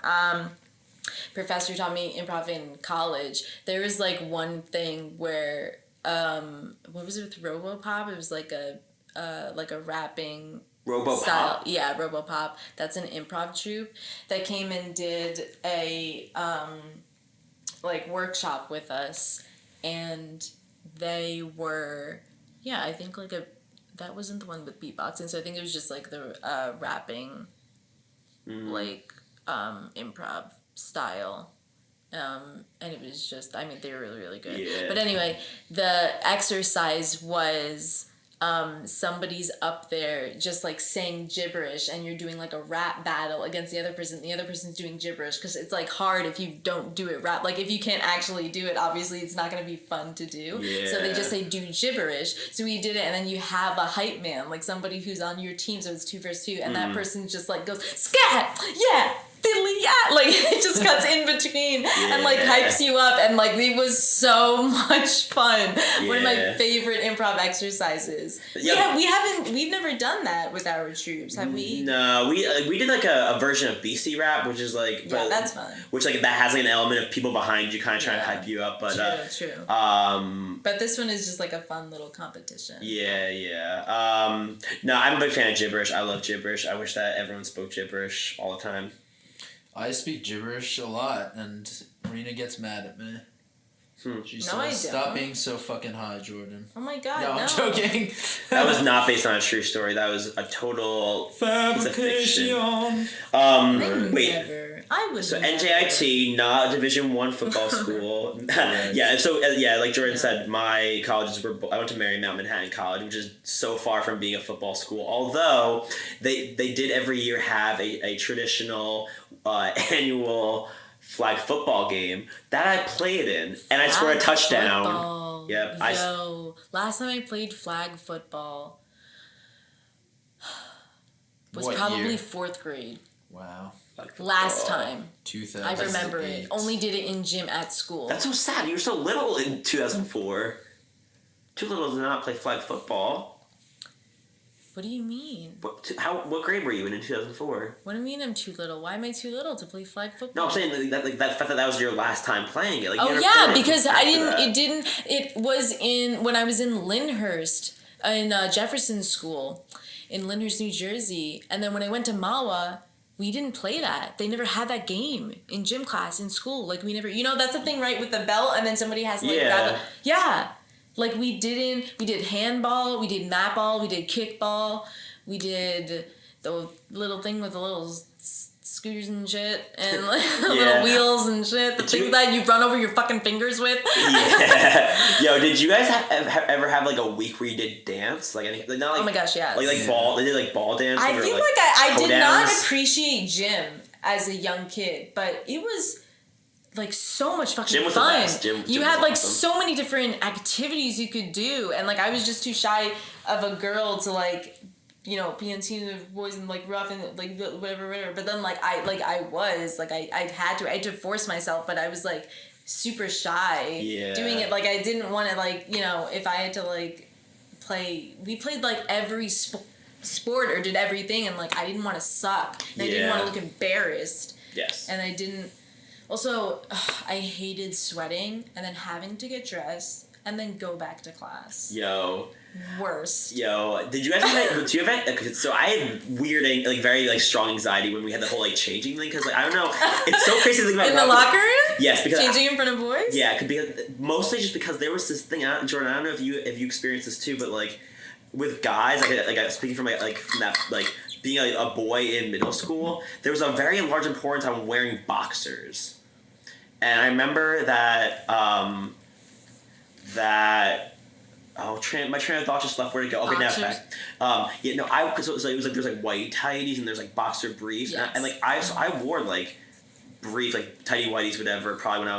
Professor taught me improv in college. There was like one thing where what was it with Robopop? It was like a rapping Robopop. style. Yeah, Robopop. That's an improv troupe that came and did a like workshop with us, and they were I think like that wasn't the one with beatboxing, so I think it was just like the rapping like improv style, and it was just, I mean, they were really, really good. Yeah. But anyway, the exercise was somebody's up there just like saying gibberish, and you're doing like a rap battle against the other person. The other person's doing gibberish, because it's like hard if you don't do it rap. Like if you can't actually do it, obviously it's not going to be fun to do. Yeah. So they just say do gibberish. So we did it, and then you have a hype man, like somebody who's on your team, so it's 2 versus 2, and that person just like goes scat, yeah, fiddly, yeah, like it just cuts in between and like hypes you up, and like it was so much fun. One of my favorite improv exercises. Yeah. We've never done that with our troops, have we? No, we did like a version of BC rap, which is like that's fun. Which like that has like an element of people behind you kind of trying to hype you up, but True. But this one is just like a fun little competition. Yeah. No, I'm a big fan of gibberish. I love gibberish. I wish that everyone spoke gibberish all the time. I speak gibberish a lot, and Reena gets mad at me. She says, I don't. "Stop being so fucking high, Jordan." Oh my god, No, I'm joking. That was not based on a true story. That was a total fabrication. I would So never. NJIT, not Division I football school. Yeah. So like Jordan said, my colleges were. I went to Marymount Manhattan College, which is so far from being a football school. Although they did every year have a traditional annual flag football game that I played in, and I scored a touchdown. Football. Yep. Last time I played flag football was What probably year? 4th grade. Wow. Last time. 2000. I remember it. Only did it in gym at school. That's so sad. You were so little in 2004. Too little to not play flag football. What do you mean? What grade were you in 2004? What do you mean I'm too little? Why am I too little to play flag football? No, I'm saying that fact that was your last time playing it. Like, you Oh never yeah, played it because I after didn't. that. It was when I was in Lyndhurst, in Jefferson School, in Lyndhurst, New Jersey, and then when I went to Mawa, we didn't play that. They never had that game in gym class in school. Like we never. That's the thing, right? With the belt, and then somebody has to like grab it. Yeah, like we didn't. We did handball. We did netball. We did kickball. We did the little thing with the little scooters and shit, and like little wheels and shit, the things that you run over your fucking fingers with. Yeah. Yo, did you guys ever have like a week where you did dance? Like any, like not like oh my gosh, yes. Like ball, they did like ball dancing. I feel like I did not appreciate gym as a young kid, but it was like so much fucking gym was fun. The best. Gym you had was like awesome. so many different activities you could do, and like I was just too shy of a girl to like, you know, be in team with boys and like rough and like whatever. But then like I had to force myself, but I was like super shy doing it. Like I didn't want to like, you know, if I had to like we played like every sport or did everything, and like I didn't want to suck, and I didn't want to look embarrassed. Yes. And I didn't. Also, I hated sweating and then having to get dressed and then go back to class. Yo. Worst. Yo, did you guys have? Do you have? So I had weird, like very like strong anxiety when we had the whole like changing thing, because like I don't know, it's so crazy to think about. In the locker room? Yes, because changing in front of boys. Yeah, it could be mostly just because there was this thing. Jordan, I don't know if you experienced this too, but like with guys, like speaking from from that like being a boy in middle school, there was a very large importance on wearing boxers. And I remember that my train of thought just left. Where to go? Okay, now it's back. So it was like there's like white tighties and there's like boxer briefs, and like I wore like brief like tighty whities whatever. Probably when it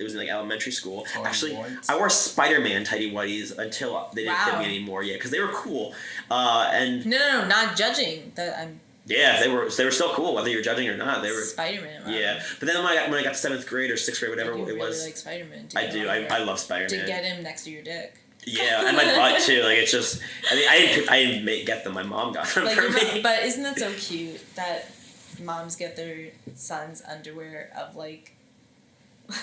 was in like elementary school. Actually, I wore Spider-Man tighty whities until they didn't fit me anymore. Yeah, because they were cool. And no, not judging that I'm. Yeah, they were still cool whether you're judging or not. They were Spider-Man. Wow. Yeah, but then when I got to 7th grade or 6th grade, whatever it really was. Like Spider-Man too. I do. I love Spider-Man. To get him next to your dick. Yeah, and my butt too. Like it's just. I mean, I didn't get them. My mom got them for me. But isn't that so cute that moms get their sons underwear of like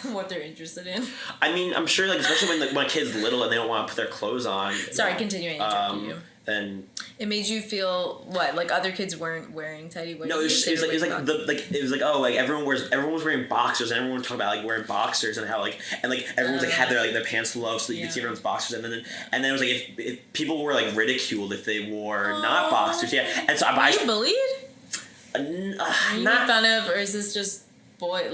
what they're interested in? I mean, I'm sure like especially when a kid's little and they don't want to put their clothes on. Sorry, continuing to interrupt you. Then it made you feel what? Like other kids weren't wearing tighty whities? No, it was like everyone was wearing boxers, and everyone was talking about like wearing boxers and how like everyone's like had their pants low so that you could see everyone's boxers, and then it was like if people were like ridiculed if they wore not boxers, and so Were you bullied? Are you not fun of, or is this just boy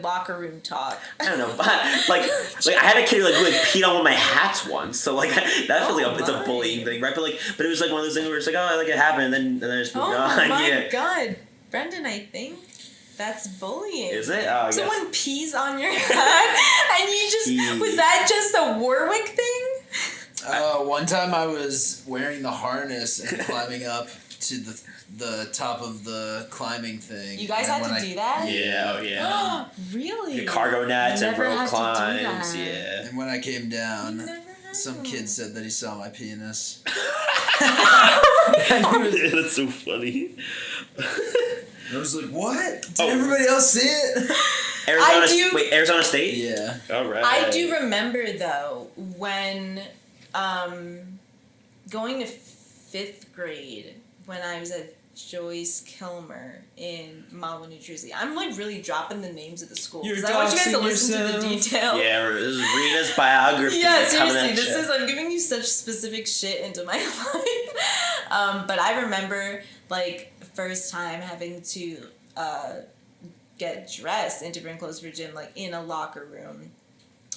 locker room talk? I don't know, but like I had a kid who like peed on one of my hats once, so like that feels like it's a bullying thing, right? But it was like one of those things where it's like, oh, like it happened, and then I just moved on. Oh my god, Brendan, I think that's bullying. Is it? Oh, someone pees on your hat, and you just was that just a Warwick thing? One time I was wearing the harness and climbing up to the top of the climbing thing. You guys had to do that? Yeah, yeah. Really? The cargo nets and rope climbs, yeah. And when I came down, some kid said that he saw my penis. That's so funny. I was like, what? Did everybody else see it? Arizona State? Yeah. All right. I do remember, though, when going to 5th grade, when I was at Joyce Kilmer in Mahwah, New Jersey. I'm like really dropping the names of the schools. I want you guys to listen to the detail. Yeah, this is Reena's biography. Yeah, seriously, I'm giving you such specific shit into my life. But I remember like first time having to get dressed in different clothes for gym, like in a locker room.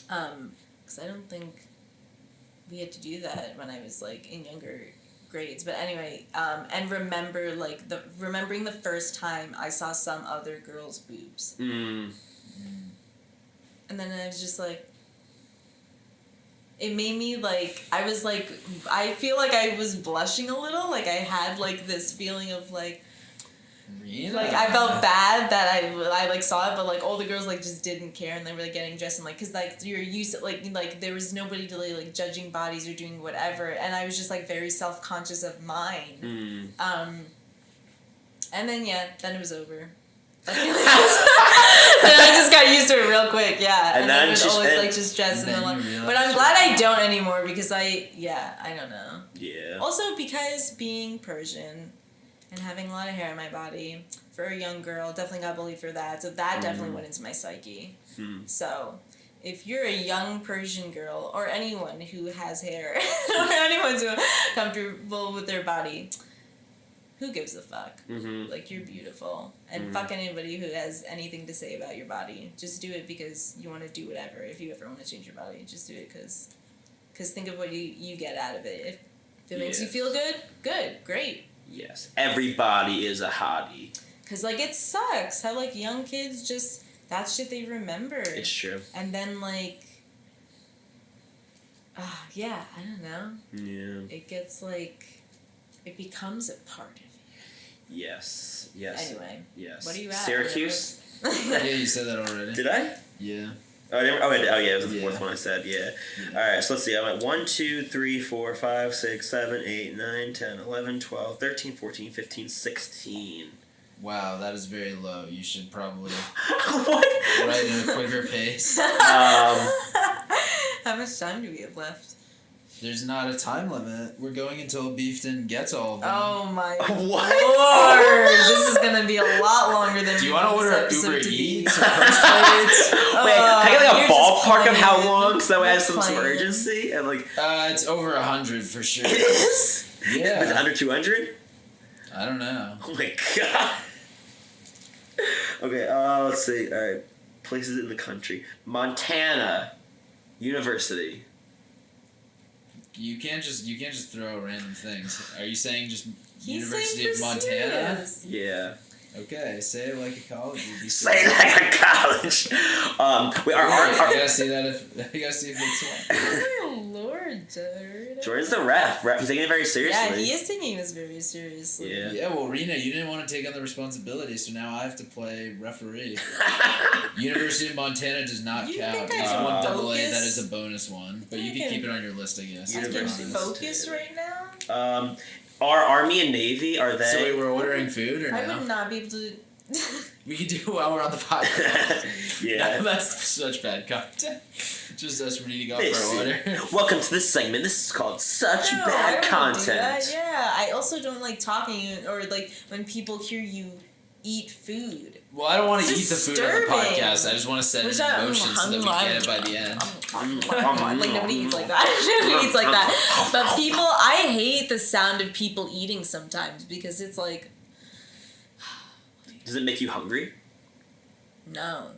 Because I don't think we had to do that when I was like in younger grades, but anyway, and remembering the first time I saw some other girl's boobs. And then I was just like, it made me like, I was like, I feel like I was blushing a little, like I had like this feeling of like, Reena. Like I felt bad that I like saw it, but like all the girls like just didn't care, and they were like getting dressed and like, cause like you're used to like there was nobody to like judging bodies or doing whatever, and I was just like very self-conscious of mine. And then then it was over. And I just got used to it real quick, and then it was always like just dressed in like, but I'm glad I don't anymore because I don't know. Yeah. Also because being Persian and having a lot of hair on my body for a young girl, definitely got bullied for that. So that definitely went into my psyche. So if you're a young Persian girl or anyone who has hair or anyone's comfortable with their body, who gives a fuck? Mm-hmm. Like, you're beautiful. And fuck anybody who has anything to say about your body. Just do it because you want to do whatever. If you ever want to change your body, just do it because think of what you get out of it. If it makes you feel good, great. Yes. Everybody is a hottie. Because, like, it sucks how, like, young kids just, that's shit they remember. It's true. And then, like, yeah, I don't know. Yeah. It gets, like, it becomes a part of you. Yes. Anyway. Yes. What are you at? Syracuse? Yeah, you said that already. Did I? Yeah. Oh, yeah, it was the fourth one I said, yeah. Alright, so let's see. I'm at 1, 2, 3, 4, 5, 6, 7, 8, 9, 10, 11, 12, 13, 14, 15, 16. Wow, that is very low. You should probably What? write in a quicker pace. How much time do we have left? There's not a time limit. We're going until Beefton gets all of them. Oh my What? lord! This is gonna be a lot longer than. Do you want to order this Uber episode to be. Eats or First Plates? Wait, can I get like a you're just ballpark of how playing. long so I have some Playing. urgency? And like, It's over 100 for sure. it is? Is it Yeah. under 200? I don't know. Oh my god. Okay, let's see. Alright. Places in the country. Montana University. You can't just throw random things. Are you saying just He's University saying of for Montana? serious. Yeah. Okay, say it like a college would be. Say it like a college. Wait, I gotta see that I gotta see if it's one. Oh my lord, Jared. Jordan's the ref. He's taking it very seriously. Yeah, he is taking this very seriously. Yeah. Yeah, well, Reena, you didn't want to take on the responsibility, so now I have to play referee. University of Montana does not You count. think I There's can one double A focus? that is a bonus one, but you can keep it on your list, I guess. I can University. focus right now. Our Army and Navy, are they? So wait, we're ordering food or I no? would not be able to. We can do it while we're on the podcast. Yeah. No, that's such bad content. Just us reading off This- our order. Welcome to this segment. This is called Such No, I Bad don't do Content. that. Yeah, I also don't like talking or like when people hear you eat food. Well, I don't want to It's eat the food on the disturbing. podcast. I just want to set it What's in that? motion so that we get it by the end. Like nobody eats like that. Nobody eats like that. But people, I hate the sound of people eating sometimes because it's like, Does it make you hungry? no.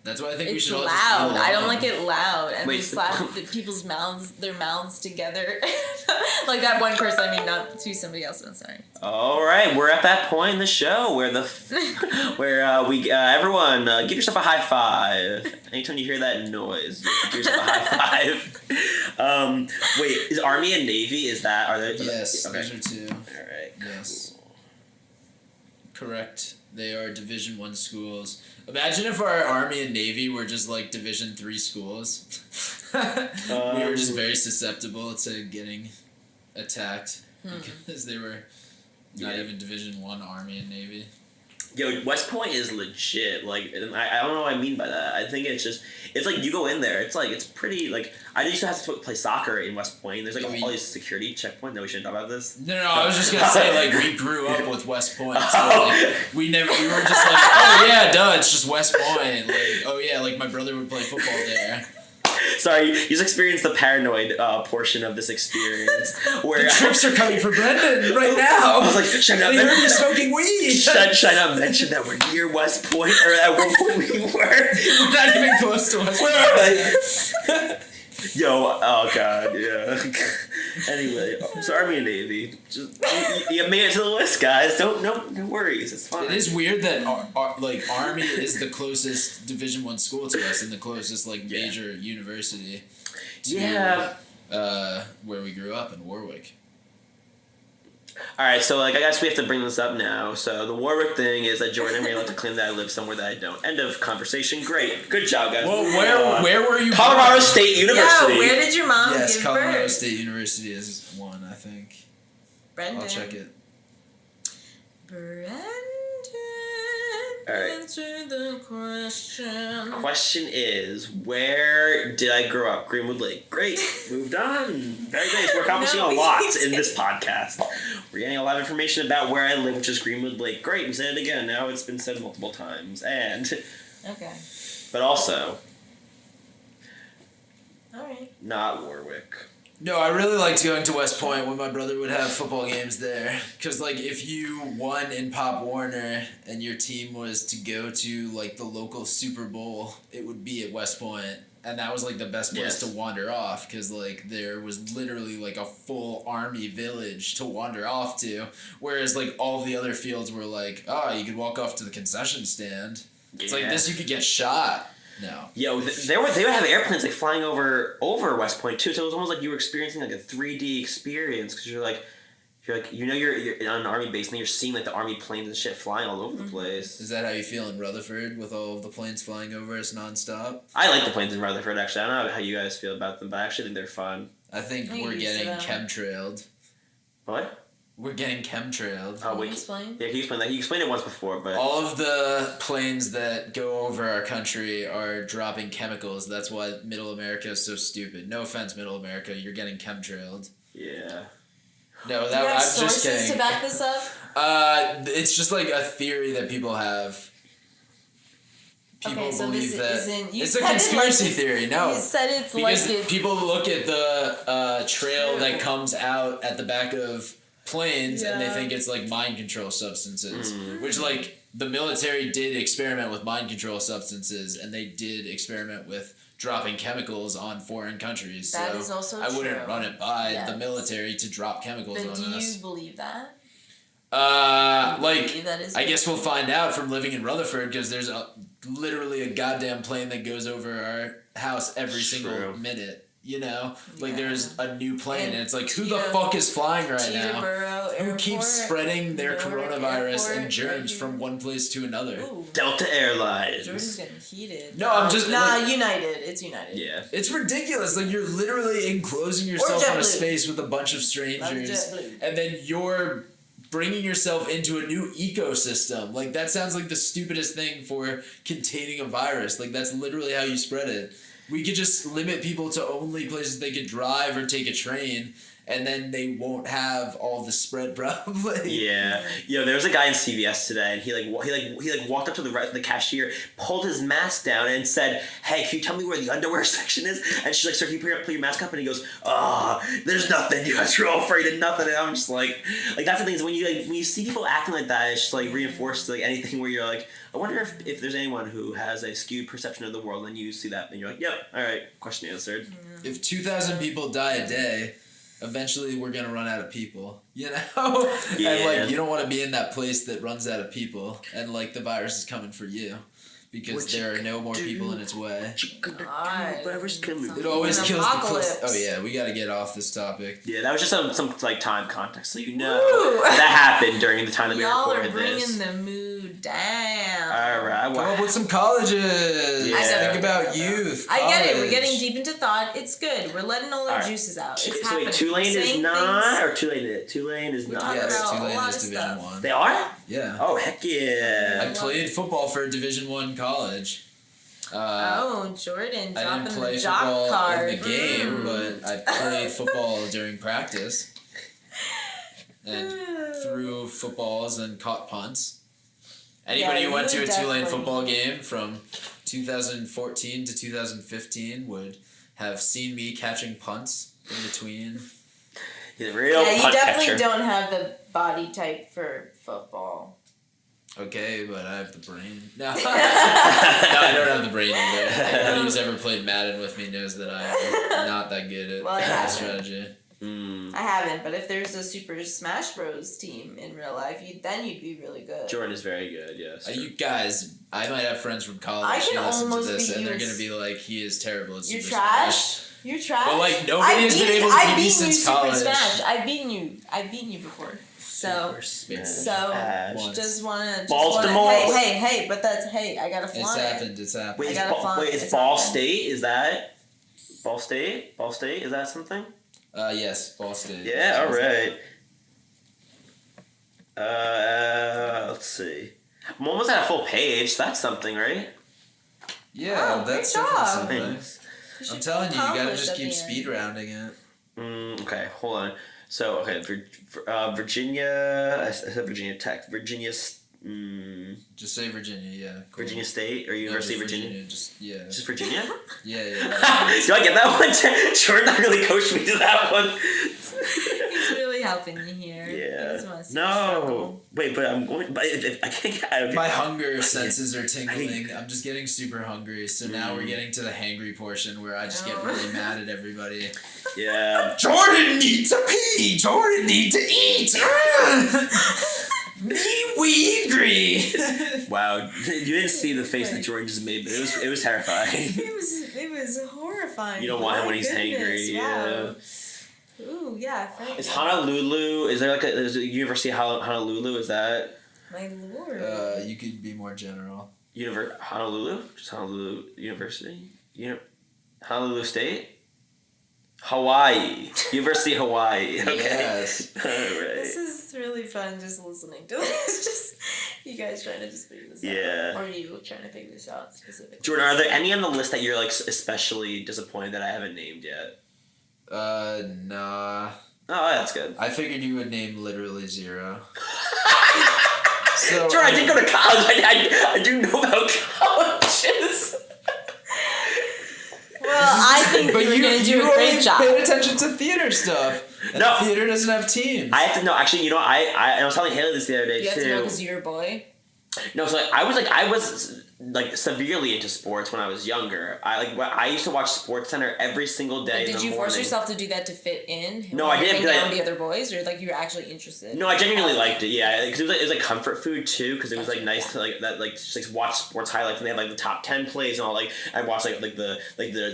That's why I think we It's should all loud. just I don't like it loud. And Wait, they so- slap people's their mouths together. Like that one person, I mean, not to somebody else, I'm sorry. All right, we're at that point in the show where everyone give yourself a high five. Anytime you hear that noise, give yourself a high five. Wait, is Army and Navy? Are they? Yes, Okay. those are two. All right. Yes. Correct. They are Division 1 schools. Imagine if our Army and Navy were just like Division 3 schools. We were just very susceptible to getting attacked because they were not even Division 1 Army and Navy. Yo, West Point is legit. Like, and I don't know what I mean by that. I think it's like you go in there. It's pretty like I used to have to play soccer in West Point. There's like all these security checkpoints. No, we shouldn't talk about this. No, I was just gonna say like we grew up with West Point, so like we were just like, oh yeah, duh, it's just West Point. Like, oh yeah, like my brother would play football there. Sorry, you just experienced the paranoid portion of this experience where The trips are coming for Brendan right now. I was like, should I They heard you not smoking weed. should I not mention that we're near West Point, or at one point we were? We're not even close to West Point. Yo, oh god, yeah. Anyway, so Army and Navy, just you made it to the list, guys. No worries, it's fine. It is weird that like Army is the closest Division 1 school to us and the closest like major university to where we grew up in Warwick. Alright, so like I guess we have to bring this up now. So the Warwick thing is that Jordan and Ray like to claim that I live somewhere that I don't. End of conversation. Great. Good job, guys. Well, where were you? Colorado State University. Yeah, where did your mom Yes, give Colorado birth? State University is one, I think. Brendan. I'll check it. Brendan, All right. answer the question. Question is, where did I grow up? Greenwood Lake. Great. Moved on. Very nice. We're accomplishing No, a we lot didn't. in this podcast. We're getting a lot of information about where I live, which is Greenwood Lake. Great. We said it again. Now it's been said multiple times. Okay. But also, All right. not Warwick. No, I really liked going to West Point when my brother would have football games there. Because, like, if you won in Pop Warner and your team was to go to, like, the local Super Bowl, it would be at West Point. And that was, like, the best place to wander off. Because, like, there was literally, like, a full army village to wander off to. Whereas, like, all the other fields were like, oh, you could walk off to the concession stand. It's like this, you could get shot. No. Yo, they would have airplanes like flying over West Point too, so it was almost like you were experiencing like a 3D experience because you're on an army base and then you're seeing like the army planes and shit flying all over the place. Is that how you feel in Rutherford with all of the planes flying over us nonstop? I like the planes in Rutherford actually. I don't know how you guys feel about them, but I actually think they're fun. I think we're getting chemtrailed. What? We're getting chemtrailed. Oh, wait. Explain? Yeah, can you explain that? You explained it once before, but... All of the planes that go over our country are dropping chemicals. That's why Middle America is so stupid. No offense, Middle America. You're getting chemtrailed. Yeah. No, Do you have I'm just sources kidding. to back this up? It's just like a theory that people have. People believe it's a conspiracy theory. No, you said it's because like it. People look at the trail that comes out at the back of planes and they think it's like mind control substances, which like the military did experiment with mind control substances and they did experiment with dropping chemicals on foreign countries. That is also I wouldn't true. run it by the military to drop chemicals But on do us. you believe that? Like that is I guess we'll find out from living in Rutherford because there's literally a goddamn plane that goes over our house every single minute. You know, like there's a new plane, and it's like, who the fuck is flying right now? Who keeps spreading their coronavirus and germs from one place to another? Ooh. Delta Airlines. Jordan's getting heated. No, I'm just United. It's United. Yeah, it's ridiculous. Like you're literally enclosing yourself on a space with a bunch of strangers, and then you're bringing yourself into a new ecosystem. Like that sounds like the stupidest thing for containing a virus. Like that's literally how you spread it. We could just limit people to only places they could drive or take a train, and then they won't have all the spread probably. Yeah. Yo, there was a guy in CVS today, and he walked up to the cashier, pulled his mask down, and said, "Hey, can you tell me where the underwear section is?" And she's like, "Sir, can you put your mask up?" And he goes, there's nothing. You guys are all afraid of nothing." And I'm just like that's the thing is when you see people acting like that, it's just like reinforces like anything where you're like, I wonder if there's anyone who has a skewed perception of the world, and you see that, and you're like, yep, all right, question answered. If 2,000 people die a day, eventually we're gonna run out of people, you know? Yeah. And like you don't want to be in that place that runs out of people, and like the virus is coming for you because there are no more people in its way. It always kills the pussy. Oh yeah, we gotta get off this topic. Yeah, that was just some like time context, so you know that happened during the time that we recorded this. Y'all are bringing the mood down. All right, come up with some colleges. Yeah. Think about youth. I get it. We're college. getting deep into thought. It's good. We're letting all our juices out. It's so happening. wait, Tulane is Saying not, things. or Tulane is not. Yes, about a Tulane lot is of Division stuff. 1. They are? Yeah. Oh heck yeah! I played football for a Division 1 college. Jordan I dropping didn't play the jock football card. in the game, but I played football during practice and threw footballs and caught punts. Anybody who went to a Tulane football game from 2014 to 2015 would have seen me catching punts in between. He's a real you punt definitely catcher. don't have the body type for football. Okay, but I have the brain. No, no, I don't have the brain either. Anybody who's ever played Madden with me knows that I'm not that good at that strategy. I haven't, but if there's a Super Smash Bros. Team in real life, then you'd be really good. Jordan is very good, yes. You guys, I might have friends from college I who can listen to almost this, beat and you they're in going to be like, he is terrible at You're Super trash. Smash. You're trash. But like nobody has been able to beat me since college. Smash. I've beaten you before. So just wanna Baltimore. Hey, but that's I gotta fly. It's happened. Wait, is Ball State? Is that Ball State? Ball State? Is that something? Yes, Ball State. Yeah, all right. Let's see. I'm almost at a full page. So that's something, right? Yeah, that's great definitely job. something. Thanks. I'm telling you, you gotta Accomplished just at keep the speed rounding it. Okay, hold on. So, Virginia, I said Virginia Tech. Just say Virginia, yeah. Cool. Virginia State or University of Virginia? Just Virginia? Yeah. Do I get that one? Jordan not really coached me to that one. He's really helping you here. Yeah. He No. Wait, but I'm going. But if I can't get out of my hunger senses are tingling. I'm just getting super hungry. So now we're getting to the hangry portion where I just get really mad at everybody. Yeah. Jordan needs to pee. Jordan needs to eat. We agree. Wow, you didn't see the face that Jordan just made, but it was terrifying. It was horrifying. You don't want him when he's hangry. Wow. Ooh, yeah. Is Honolulu? Is there there's a University of Honolulu? Is that? My lord. You could be more general. Honolulu? Just Honolulu University? Honolulu State? Hawaii. University of Hawaii. Okay. Yes. All right. This is really fun just listening to this. Just you guys trying to just figure this out. Yeah. Or you trying to figure this out specifically. Jordan, are there any on the list that you're like especially disappointed that I haven't named yet? Nah. Oh, that's good. I figured you would name literally 0. So Jordan, I didn't go to college. I do know about colleges. Well, I think you're going to do a great job. Pay attention to theater stuff. And No. theater doesn't have teams. I have to know. Actually, I was telling Haley this the other day You have too. to know because you're a boy. No, so I was severely into sports when I was younger. I used to watch Sports Center every single day. Did you force yourself to do that to fit in? No, I didn't. Hang down the other boys, or like you were actually interested? No, I genuinely liked it. Yeah, because it was like comfort food too. Because it was like nice to just watch sports highlights, and they had like the top 10 plays and all. Like I watched the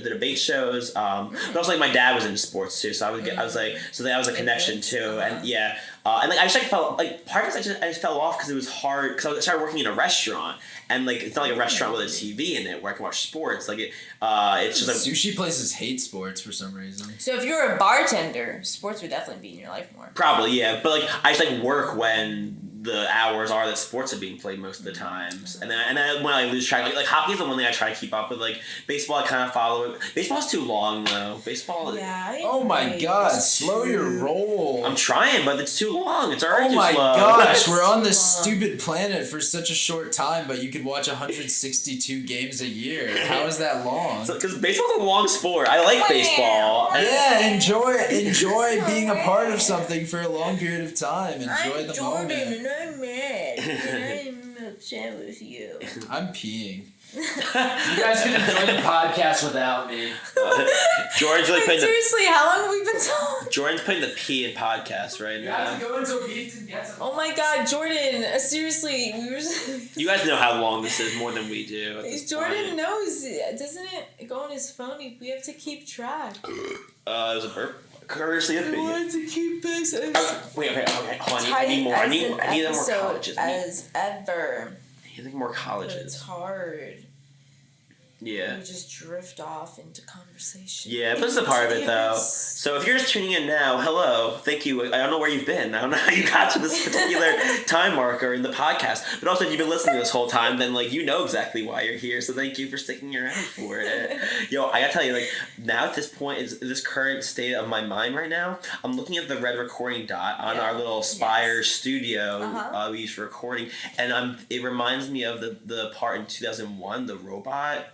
debate shows. But also like my dad was into sports too, so I was like so that was a connection too, and yeah. And like I just felt like part of it I just fell off because it was hard because I started working in a restaurant and like it's not like a restaurant with a TV in it where I can watch sports like it's just like sushi places hate sports for some reason. So if you're a bartender, sports would definitely be in your life more. probably yeah, but like I just like work when the hours are that sports are being played most of the times, and then when I lose track, like hockey is the one thing I try to keep up with. Like baseball, I kind of follow it. Baseball's too long though. Baseball. Yeah. Oh my god! Slow your roll. I'm trying, but it's too long. It's already Oh my too slow. gosh! We're on this stupid planet for such a short time, but you could watch 162 games a year. How is that long? Because baseball's a long sport. I like baseball. Yeah, enjoy being a part of something for a long period of time. Enjoy the moment. And I'm mad. And I'm upset with you. I'm peeing. You guys can enjoy the podcast without me. Jordan's really putting Seriously, how long have we been talking? Jordan's putting the P in podcast right now. go until Beaton gets Oh my god, Jordan! Seriously, we were. You guys know how long this is more than we do. At this Jordan point. knows, doesn't it go on his phone? We have to keep track. It was a burp. Courtesy of me. to keep this as Wait, okay, hold on. I need more. I need more colleges. as ever. I need more But it's colleges. hard. Yeah. We just drift off into conversation. Yeah, but this is a part of it, though. Yes. So if you're just tuning in now, hello, thank you. I don't know where you've been. I don't know how you got to this particular time marker in the podcast. But also, if you've been listening this whole time, then, like, you know exactly why you're here. So thank you for sticking around for it. Yo, I gotta tell you, like, now at this point, is this current state of my mind right now, I'm looking at the red recording dot on our little Spire studio we use for recording. And it reminds me of the part in 2001, the robot.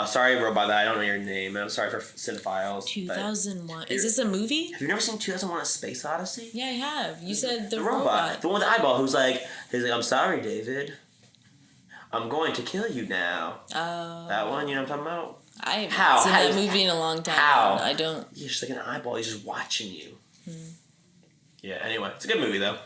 Sorry, robot, that I don't know your name. I'm sorry for cinephiles. 2001. Is this a movie? Have you never seen 2001: A Space Odyssey? Yeah, I have. You said the robot. The one with the eyeball he's like, I'm sorry, David. I'm going to kill you now. Oh. That one, you know what I'm talking about? I haven't seen that movie in a long time. How? I don't. He's just like an eyeball. He's just watching you. Yeah, anyway. It's a good movie, though.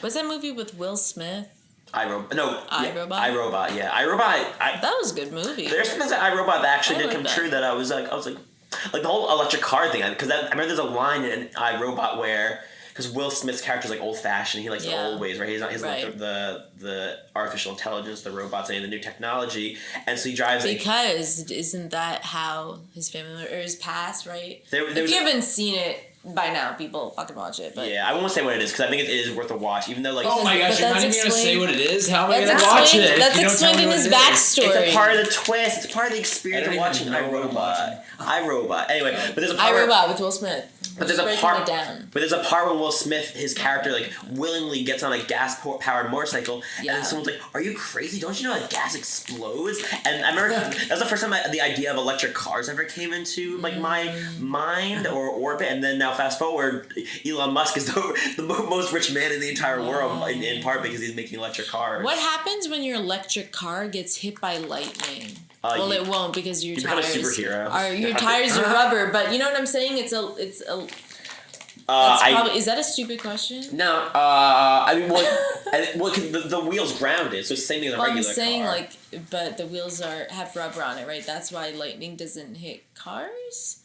What's that movie with Will Smith? iRobot. No. iRobot? Yeah, iRobot, yeah. iRobot. That was a good movie. There's some things that iRobot that actually did like come that. true that I was like the whole electric car thing. Because I remember there's a line in iRobot where, because Will Smith's character's like old fashioned, he likes the old ways, right? He's not like the artificial intelligence, the robots, any of the new technology, and so he drives. Because isn't that how his family or his past, right? There if you haven't seen it, by now people fucking watch it. But Yeah, I won't say what it is because I think it is worth a watch, even though like. Oh my gosh, But you're not that's even gonna say explained- what it is? How am I That's gonna watch explained- it? if that's you don't tell explained me in what his it is? backstory. It's a part of the twist. It's part of the experience I of don't watching even know what I'm watching. iRobot. Anyway, but there's a part. iRobot with Will Smith. But there's Just a breaking part. it down. But there's a part when Will Smith, his character, like willingly gets on a gas-powered motorcycle, and Yeah. then someone's like, "Are you crazy? Don't you know that gas explodes?" And I remember that was the first time the idea of electric cars ever came into like my mind or orbit. And then now fast forward, Elon Musk is the most rich man in the entire world, in part because he's making electric cars. What happens when your electric car gets hit by lightning? Well, you- it won't because your you become a tires superhero. your tires are rubber. But you know what I'm saying? It's a. It's probably, is that a stupid question? No, I mean, well, the wheel's grounded, so it's the same thing as a Well, I'm regular saying car. but the wheels have rubber on it, right? That's why lightning doesn't hit cars.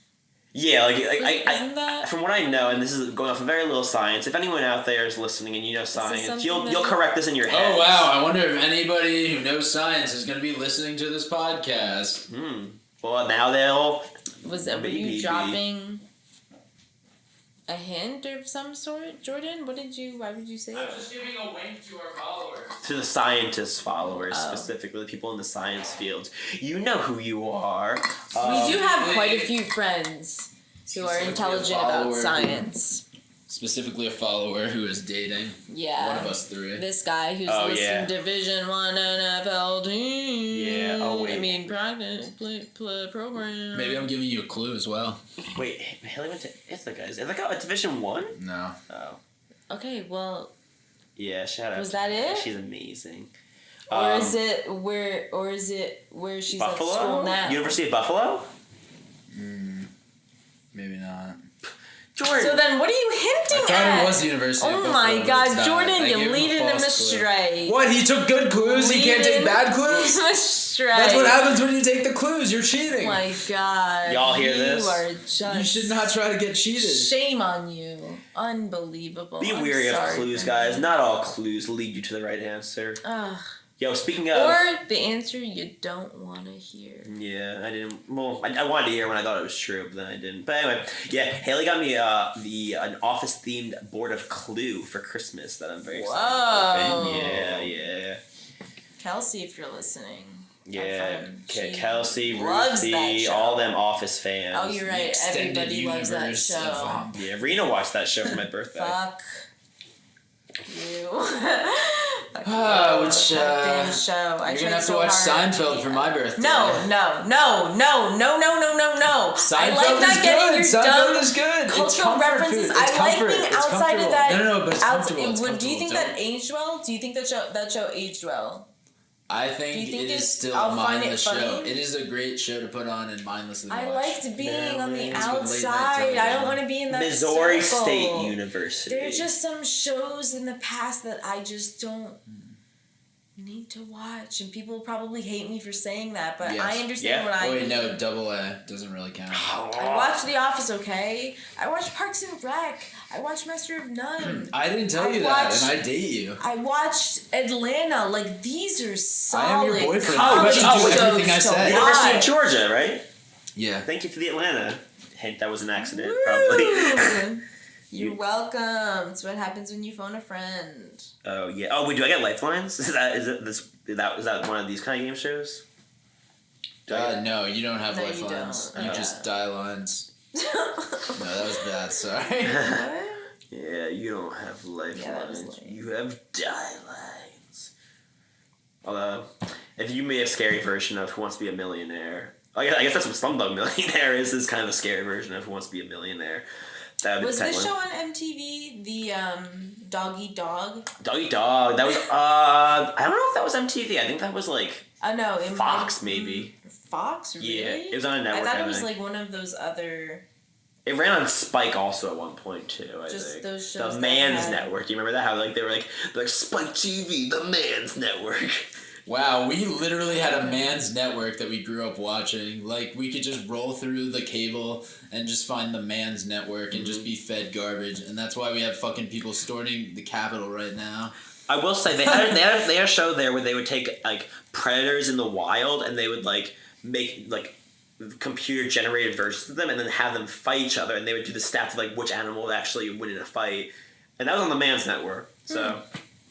Yeah, Isn't that- from what I know, and this is going off of very little science. If anyone out there is listening and you know science, something you'll that- correct this in your head. Oh wow! I wonder if anybody who knows science is going to be listening to this podcast. Well, now they'll. Were you Maybe. dropping a hint of some sort, Jordan? Why would you say that? just giving a wink to our followers. To the scientists' followers, Oh. specifically the people in the science field. You know who you are. We do have quite a few friends who are intelligent about follower. science. Specifically, a follower who is dating Yeah. one of us three. This guy who's Oh, listening yeah. Division 1 NFL team. Yeah, oh, wait. I mean, practice, play program. Maybe I'm giving you a clue as well. Wait, Haley went to Ithaca. Is Ithaca a Division 1? No. Oh. Okay, well, Yeah, shout out. Was that it? She's amazing. or is it where she's Buffalo? at school now? University of Buffalo? Maybe not. Jordan. So then, what are you hinting I thought at? it was the University of Oh Buffalo, my but it's God, not. Jordan, I gave you're him a leading him false clue. astray. What? He took good clues? He can't take bad clues? astray. That's what happens when you take the clues. You're cheating. Oh my God. Y'all hear this? You are just. You should not try to get cheated. Shame on you. Unbelievable. Be I'm weary of sorry clues, for guys. me. Not all clues lead you to the right answer. Ugh. Yo, speaking of... Or the answer you don't want to hear. Yeah, I didn't... Well, I wanted to hear when I thought it was true, but then I didn't. But anyway, yeah, Haley got me an office-themed board of Clue for Christmas that I'm very excited Whoa. to open. Yeah. Kelsey, if you're listening. Yeah, friend, she Kelsey, loves that Ruthie, show. all them Office fans. Oh, you're right. Extended Everybody loves that universe show. of, Yeah, Reena watched that show for my birthday. Fuck you. Fuck Ah, you. which, That damn show. I You're tried gonna have to so watch hard. Seinfeld for my birthday. No. Seinfeld I like is not getting good. your Seinfeld dumb is good. It's cultural comfort references. food. I It's like comfort. being It's outside of comfortable. that. No, but it's comfortable. It's Do you comfortable. think that aged well? Do you think that show aged well? I Do think you think it is it's- still I'll a find it mindless show. funny? It is a great show to put on and mindlessly watch. I liked being on the It's good late night outside. I television. don't want to be in that Missouri circle. State University. There are just some shows in the past that I just don't need to watch, and people probably hate me for saying that, but Yes. I understand Yeah. what I Wait, mean. no, double A doesn't really count. I watched The Office, okay? I watched Parks and Rec. I watched Master of None. I didn't tell I you that, watched- and I date you. I watched Atlanta. Like, these are solid. I am your boyfriend. Oh, college but you do shows everything I to said. University of watch. Georgia, right? Yeah. Thank you for the Atlanta hint. That was an accident, Woo! probably. You're welcome. It's what happens when you phone a friend. Oh yeah. Oh wait, do I get lifelines? Is that one of these kind of game shows? Do I get- No, you don't have No, you lifelines. don't. You Yeah. just die lines. No, that was bad. Sorry. What? Yeah, you don't have that was lifelines. lame. You have die lines. Although, if you made a scary version of Who Wants to Be a Millionaire, I guess that's what Slumdog Millionaire is kind of a scary version of Who Wants to Be a Millionaire. That would be Was the this title. show on MTV? The Dog Eat Dog? Dog Eat Dog. That was I don't know if that was MTV. I think that was like Oh no, it Fox might- maybe. Fox, really? Yeah, it was on a network. I thought I it was think. like one of those other. It ran on Spike also at one point too. I Just think those shows the that Man's had- Network. Do you remember that? How like they were like Spike TV, the Man's Network. Wow, we literally had a man's network that we grew up watching. Like, we could just roll through the cable and just find the man's network and just be fed garbage. And that's why we have fucking people storming the Capitol right now. I will say they had a show there where they would take like predators in the wild and they would like make like computer generated versions of them and then have them fight each other, and they would do the stats of like which animal would actually win in a fight, and that was on the Man's Network. So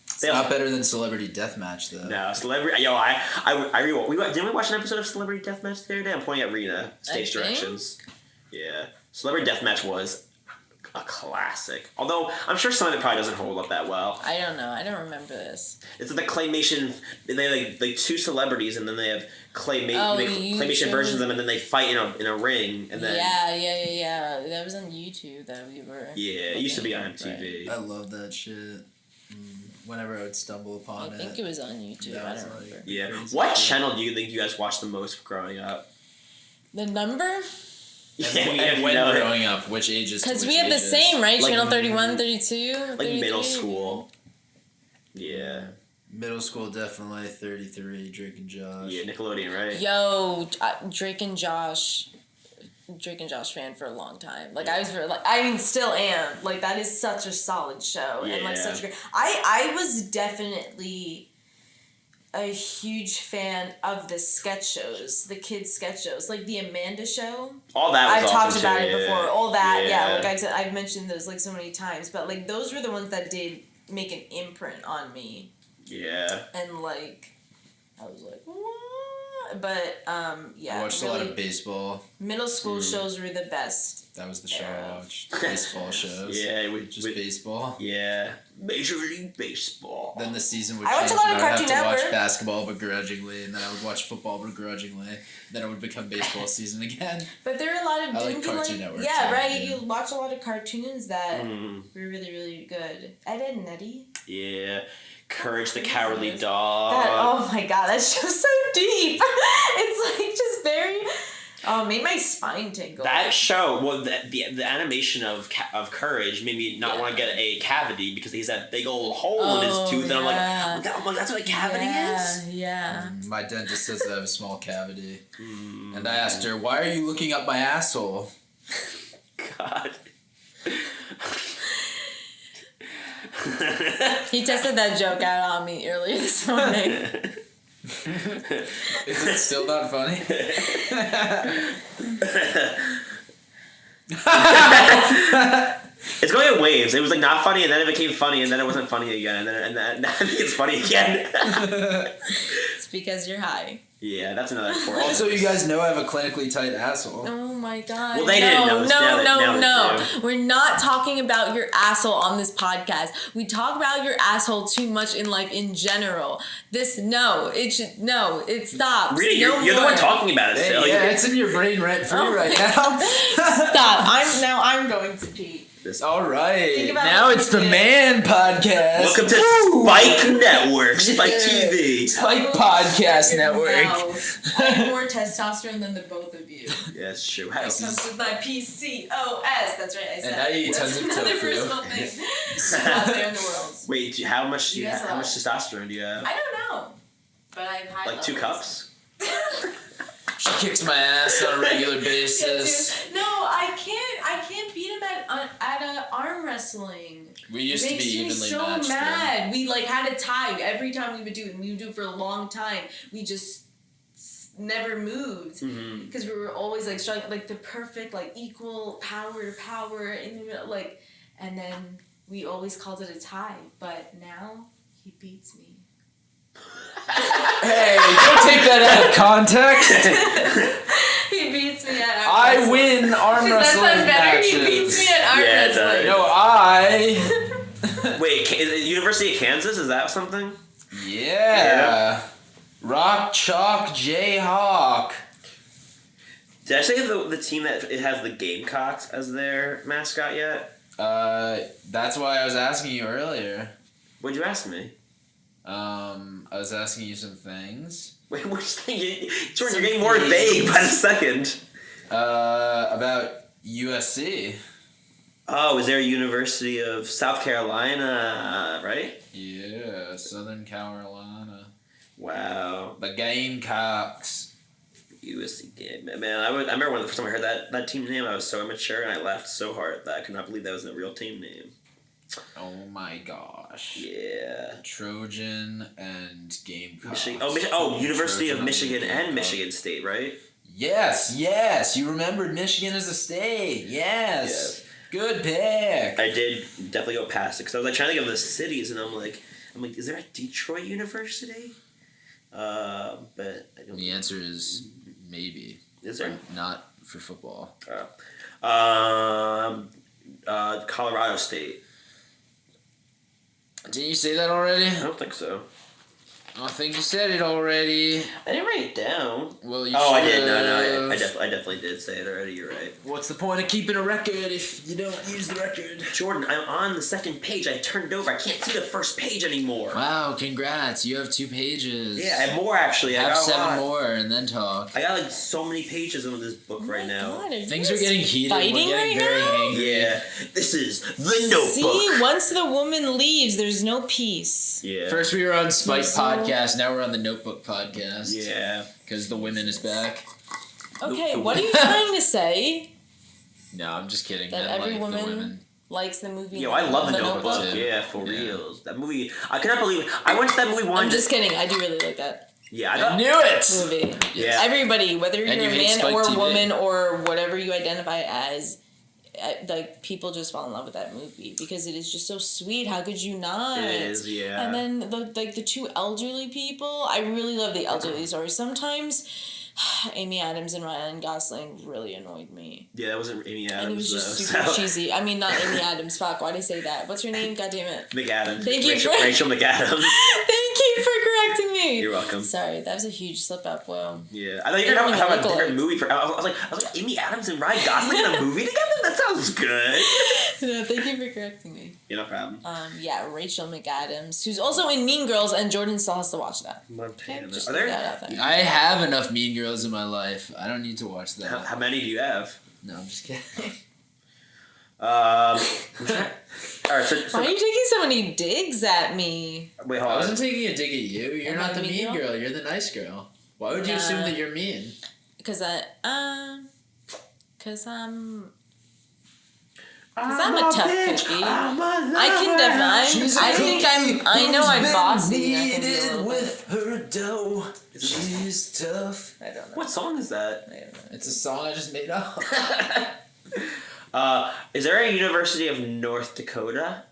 it's not better than Celebrity Deathmatch though. No, Celebrity. Yo, I didn't we watch an episode of Celebrity Deathmatch the other day? I'm pointing at Reena. Stage directions. Yeah, Celebrity Deathmatch was a classic. Although I'm sure some of it probably doesn't hold up that well. I don't know. I don't remember this. It's like the claymation. They have like two celebrities, and then they have claymation versions of them, and then they fight in a ring, and then yeah. That was on YouTube that we were. Yeah, it used to be on MTV. I love that shit. Whenever I would stumble upon it. I think it was on YouTube. I don't remember. Yeah. What channel do you think you guys watched the most growing up? The number? And when growing up, which ages? Because we have the same, right? Like, Channel 31, 32, like 33? middle school. Yeah. Middle school, definitely 33. Drake and Josh. Yeah, Nickelodeon, right? Yo, Drake and Josh fan for a long time. Like I mean, still am. Like that is such a solid show and like such a great. I was definitely a huge fan of the sketch shows, the kids sketch shows, like the Amanda Show. All that was I've talked awesome about too, it before. All that, yeah. Like I said, I've mentioned those like so many times, but like those were the ones that did make an imprint on me. Yeah. And like, I was like, what? But yeah. I watched a lot of baseball. Middle school shows were the best. That was the show I watched. Baseball shows. Yeah, baseball. Yeah, Major League Baseball. Then the season would I change, watch a lot and of I would have Cartoon to watch Network. basketball begrudgingly, and then I would watch football begrudgingly. Then it would become baseball season again. But there are a lot of I like Cartoon Network. yeah, too, right. yeah. You watch a lot of cartoons that were really, really good. Ed, Edd n Eddy. Yeah, Courage the Cowardly Dog. Oh my god, that show's so deep. It's like just very. Oh, it made my spine tingle. That show, well, the animation of Courage made me not want to get a cavity because he's that big old hole in his tooth, and I'm like, that's what a cavity is? Yeah. My dentist says that I have a small cavity. And I asked her, why are you looking up my asshole? God. He tested that joke out on me earlier this morning. Is it still not funny? It's going in waves. It was like not funny, and then it became funny, and then it wasn't funny again, and then now I think it's funny again. It's because you're high. Yeah, that's another portion. Also, you guys know I have a clinically tight asshole. Oh my god. Well, they didn't know this. No. We're not talking about your asshole on this podcast. We talk about your asshole too much in life in general. It stops. Really, you're the one talking about it still. Yeah, it's in your brain rent free right now. Stop. I'm going to pee. All right. about Now what it's you the did. Man Podcast. Welcome to Spike Network, Spike TV. Spike Podcast Network. No. I have more testosterone than the both of you. Yeah, it's true. Comes with my PCOS. That's right. I said. And now you eat tons of another tofu. personal thing out there in the world. Wait, how much You guys how much lie. testosterone do you have? I don't know, but I have high Like 2 levels. cups? She kicks my ass on a regular Yeah, basis. dude. No, I can't beat him at arm wrestling. We used to be evenly so matched. mad. We like had a tie every time we would do it, and we would do it for a long time. We just never moved because we were always like struggling, like the perfect like equal power in the middle, like, and then we always called it a tie. But now he beats me. Hey, don't take that out of context. He beats me at arm I wrestling. win arm Does that wrestling sound better? matches. He beats me at arm Yeah, it wrestling. does. No, I. Wait, is it University of Kansas? Is that something? Yeah. Rock Chalk Jayhawk. Did I say the team that it has the Gamecocks as their mascot yet? That's why I was asking you earlier. What'd you ask me? I was asking you some things. Wait, which thing? Jordan, you're getting more vague by the second. About USC. Oh, is there a University of South Carolina, right? Yeah, Southern Carolina. Wow. The Gamecocks. USC game. Man, I remember when the first time I heard that team name, I was so immature and I laughed so hard that I could not believe that was a real team name. Oh my gosh. Yeah. Trojan and Gamecocks. University of Michigan and Michigan State, right? Yes. You remembered Michigan as a state. Yes. Good pick. I did definitely go past it because I was like trying to think of the cities, and I'm like, is there a Detroit University? But I don't. The answer is maybe. Is there? Not for football. Colorado State. Didn't you say that already? I don't think so. I think you said it already. I didn't write it down. Well, you I did. No, I definitely did say it already. You're right. What's the point of keeping a record if you don't use the record? Jordan, I'm on the second page. I turned it over. I can't see the first page anymore. Wow, congrats. You have 2 pages. Yeah, I have more actually. Have I got 7 more and then talk. I got like so many pages of this book right now. God, Things are getting heated. Fighting We're getting very angry. Yeah, this is the Notebook. See, once the woman leaves, there's no peace. Yeah. First we were on Spike So- Podcast, now we're on the Notebook Podcast. Yeah. Because the women is back. Okay, what are you trying to say? No, I'm just kidding. That Men every like the woman women. likes the movie. Yo, I love the Notebook Notebook. too. Yeah, for Yeah. reals. That movie, I cannot believe it. I went to that movie I'm once. just kidding. I do really like that Yeah, I I got. knew it! movie. Yeah. Everybody, whether you're And you a hate man Spike or a TV. woman or whatever you identify as, like people just fall in love with that movie because it is just so sweet. How could you not? It is, yeah. And then the 2 elderly people. I really love the elderly stories. Sometimes Amy Adams and Ryan Gosling really annoyed me. Yeah, that wasn't Amy Adams. And it was just though, super so- cheesy. I mean, not Amy Adams. Fuck, why'd I say that? What's her name? God damn it. McAdams. Thank you Rachel, for- Rachel McAdams. Thank you for correcting me. You're welcome. Sorry, that was a huge slip up. Whoa. Yeah, I thought you were They don't talking even about a look different alike. movie. I was like, Amy Adams and Ryan Gosling in a movie together? That sounds good. No, thank you for correcting me. Yeah, no problem. Yeah, Rachel McAdams, who's also in Mean Girls, and Jordan still has to watch that. Montana. Just Are throw there? that out there. I have enough Mean Girls in my life. I don't need to watch that. How many do you have? No, I'm just kidding. All right. So Why are you taking so many digs at me? wait, I hold on. wasn't taking a dig at you. You're Am not I the the mean mean girl. You're the nice girl. Why would you Nah. assume that you're mean? Because I'm a tough cookie. I can She's a I think cookie I know I'm who's bossy. I been can be a kneaded little with her dough. She's tough. I don't know. What song is that? I don't know. It's a song I just made up. Is there a University of North Dakota?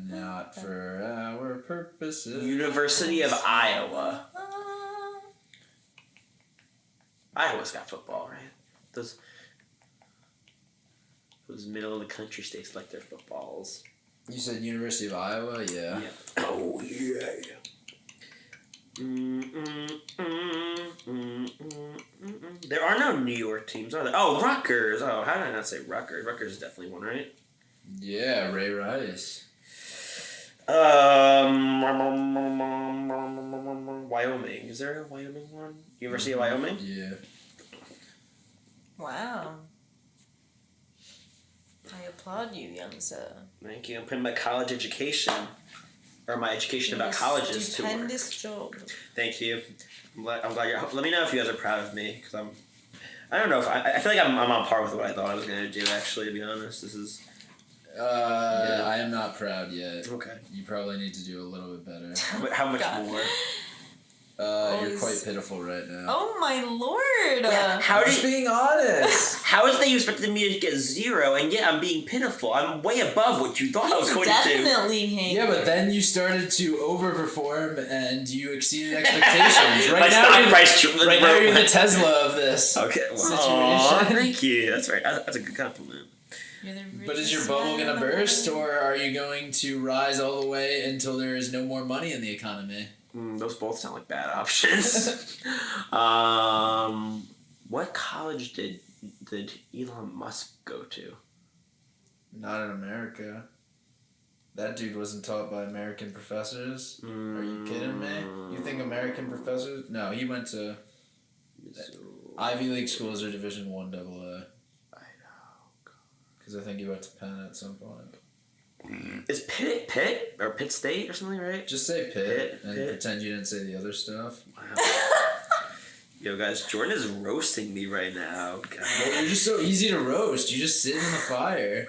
Not for our purposes. University of Iowa. Iowa's got football, right? Those middle of the country states like their footballs. You said University of Iowa? Yeah. Oh yeah. There are no New York teams, are there? Oh, Rutgers. Oh, how did I not say Rutgers? Rutgers is definitely one, right? Yeah, Ray Rice. Wyoming. Is there a Wyoming one? University of Wyoming? Yeah. Wow. I applaud you, young sir. Thank you. I'm putting my college education, or my education about colleges to work. Stupendous job. Thank you. I'm glad you're. Let me know if you guys are proud of me, because I don't know if I feel like I'm on par with what I thought I was gonna do. Actually, to be honest, this is. I am not proud yet. Okay. You probably need to do a little bit better. How much God. more? You're Always- quite pitiful right now. Oh my lord! How I'm did? just being honest. How is that you expected me to get 0, and yet I'm being pitiful? I'm way above what you thought I was going to do. Definitely hang. Yeah, but then you started to overperform and you exceeded expectations. My stock price Right now you're the Tesla of this. Okay. Well, situation. aw, thank you. That's right. That's a good compliment. You're the But is your richest bubble man in gonna the burst, world. or are you going to rise all the way until there is no more money in the economy? Those both sound like bad options. What college did Elon Musk go to? Not in America. That dude wasn't taught by American professors. Are you kidding me? You think American professors? No, he went to Ivy League schools or Division I AA. Because I think he went to Penn at some point. Is Pitt or Pitt State or something, right? Just say Pitt and Pitt. pretend you didn't say the other stuff. Wow. Yo, guys, Jordan is roasting me right now. God. Well, you're just so easy to roast. You just sit in the fire.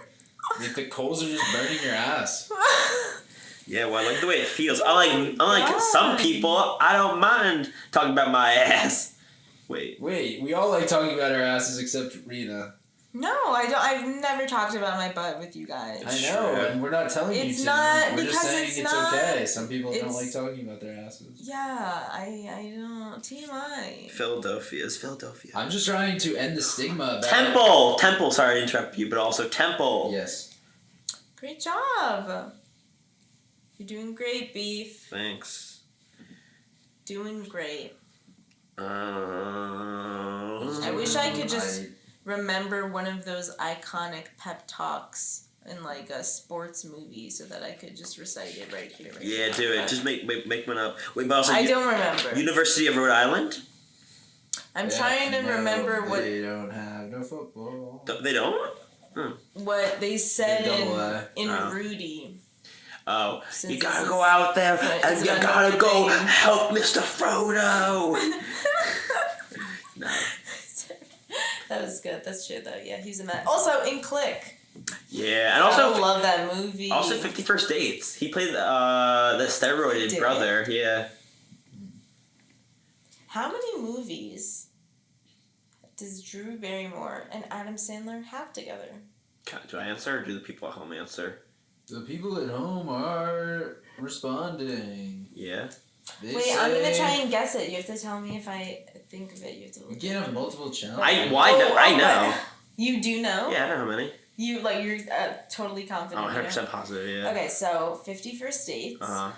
Like the coals are just burning your ass. Yeah, well, I like the way it feels. Unlike some people, I don't mind talking about my ass. Wait, we all like talking about our asses except Reena. No, I don't. I've never talked about my butt with you guys. I know, and we're not telling you to. It's not we're because just saying it's it's not. okay. Some people don't like talking about their asses. Yeah, I don't. TMI. Philadelphia. I'm just trying to end the stigma about Temple. Sorry to interrupt you, but also Temple. Yes. Great job. You're doing great, Beef. Thanks. Doing great. I wish I could just remember one of those iconic pep talks in like a sports movie so that I could just recite it right here. Yeah, do it. Just make one up. Wait, but also I don't remember. University of Rhode Island? I'm trying to remember what they don't have no football. They don't? What they said in Rudy. Oh, you gotta go out there and you gotta go help Mr. Frodo. No. That was good. That's true though. Yeah, he's in that. Also in Click. Yeah, and also I love that movie. Also 50 First Dates. He played the steroided brother. Yeah. How many movies does Drew Barrymore and Adam Sandler have together? Do I answer or do the people at home answer? The people at home are responding. Yeah. Wait, I'm gonna try and guess it. You have to tell me if I think of it. You have to look. You can't have multiple challenges. I know. You do know? Yeah, I know how many. You're totally confident. Oh, 100% positive, yeah. Okay, so 50 First Dates. Uh-huh.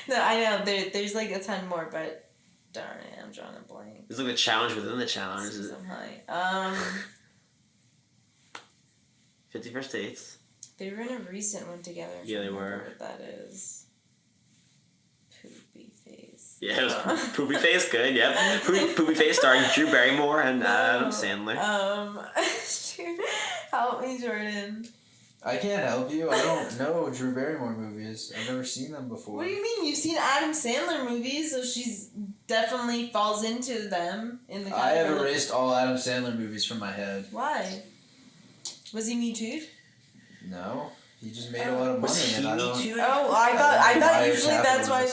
No, I know. There's like a ton more, but darn it, I'm drawing a blank. It's like a challenge within the challenge. So high. 50 First Dates. They were in a recent one together. Yeah, they were. What that is. Poopy Face. Yeah, it was Poopy Face, good, yep. Poopy Face starring Drew Barrymore and Adam Sandler. Help me, Jordan. I can't help you. I don't know Drew Barrymore movies. I've never seen them before. What do you mean? You've seen Adam Sandler movies, so she's definitely falls into them in the. I have erased all Adam Sandler movies from my head. Why? Was he Me Too'd? No, he just made a lot of money, and I don't. Oh, I thought usually that's why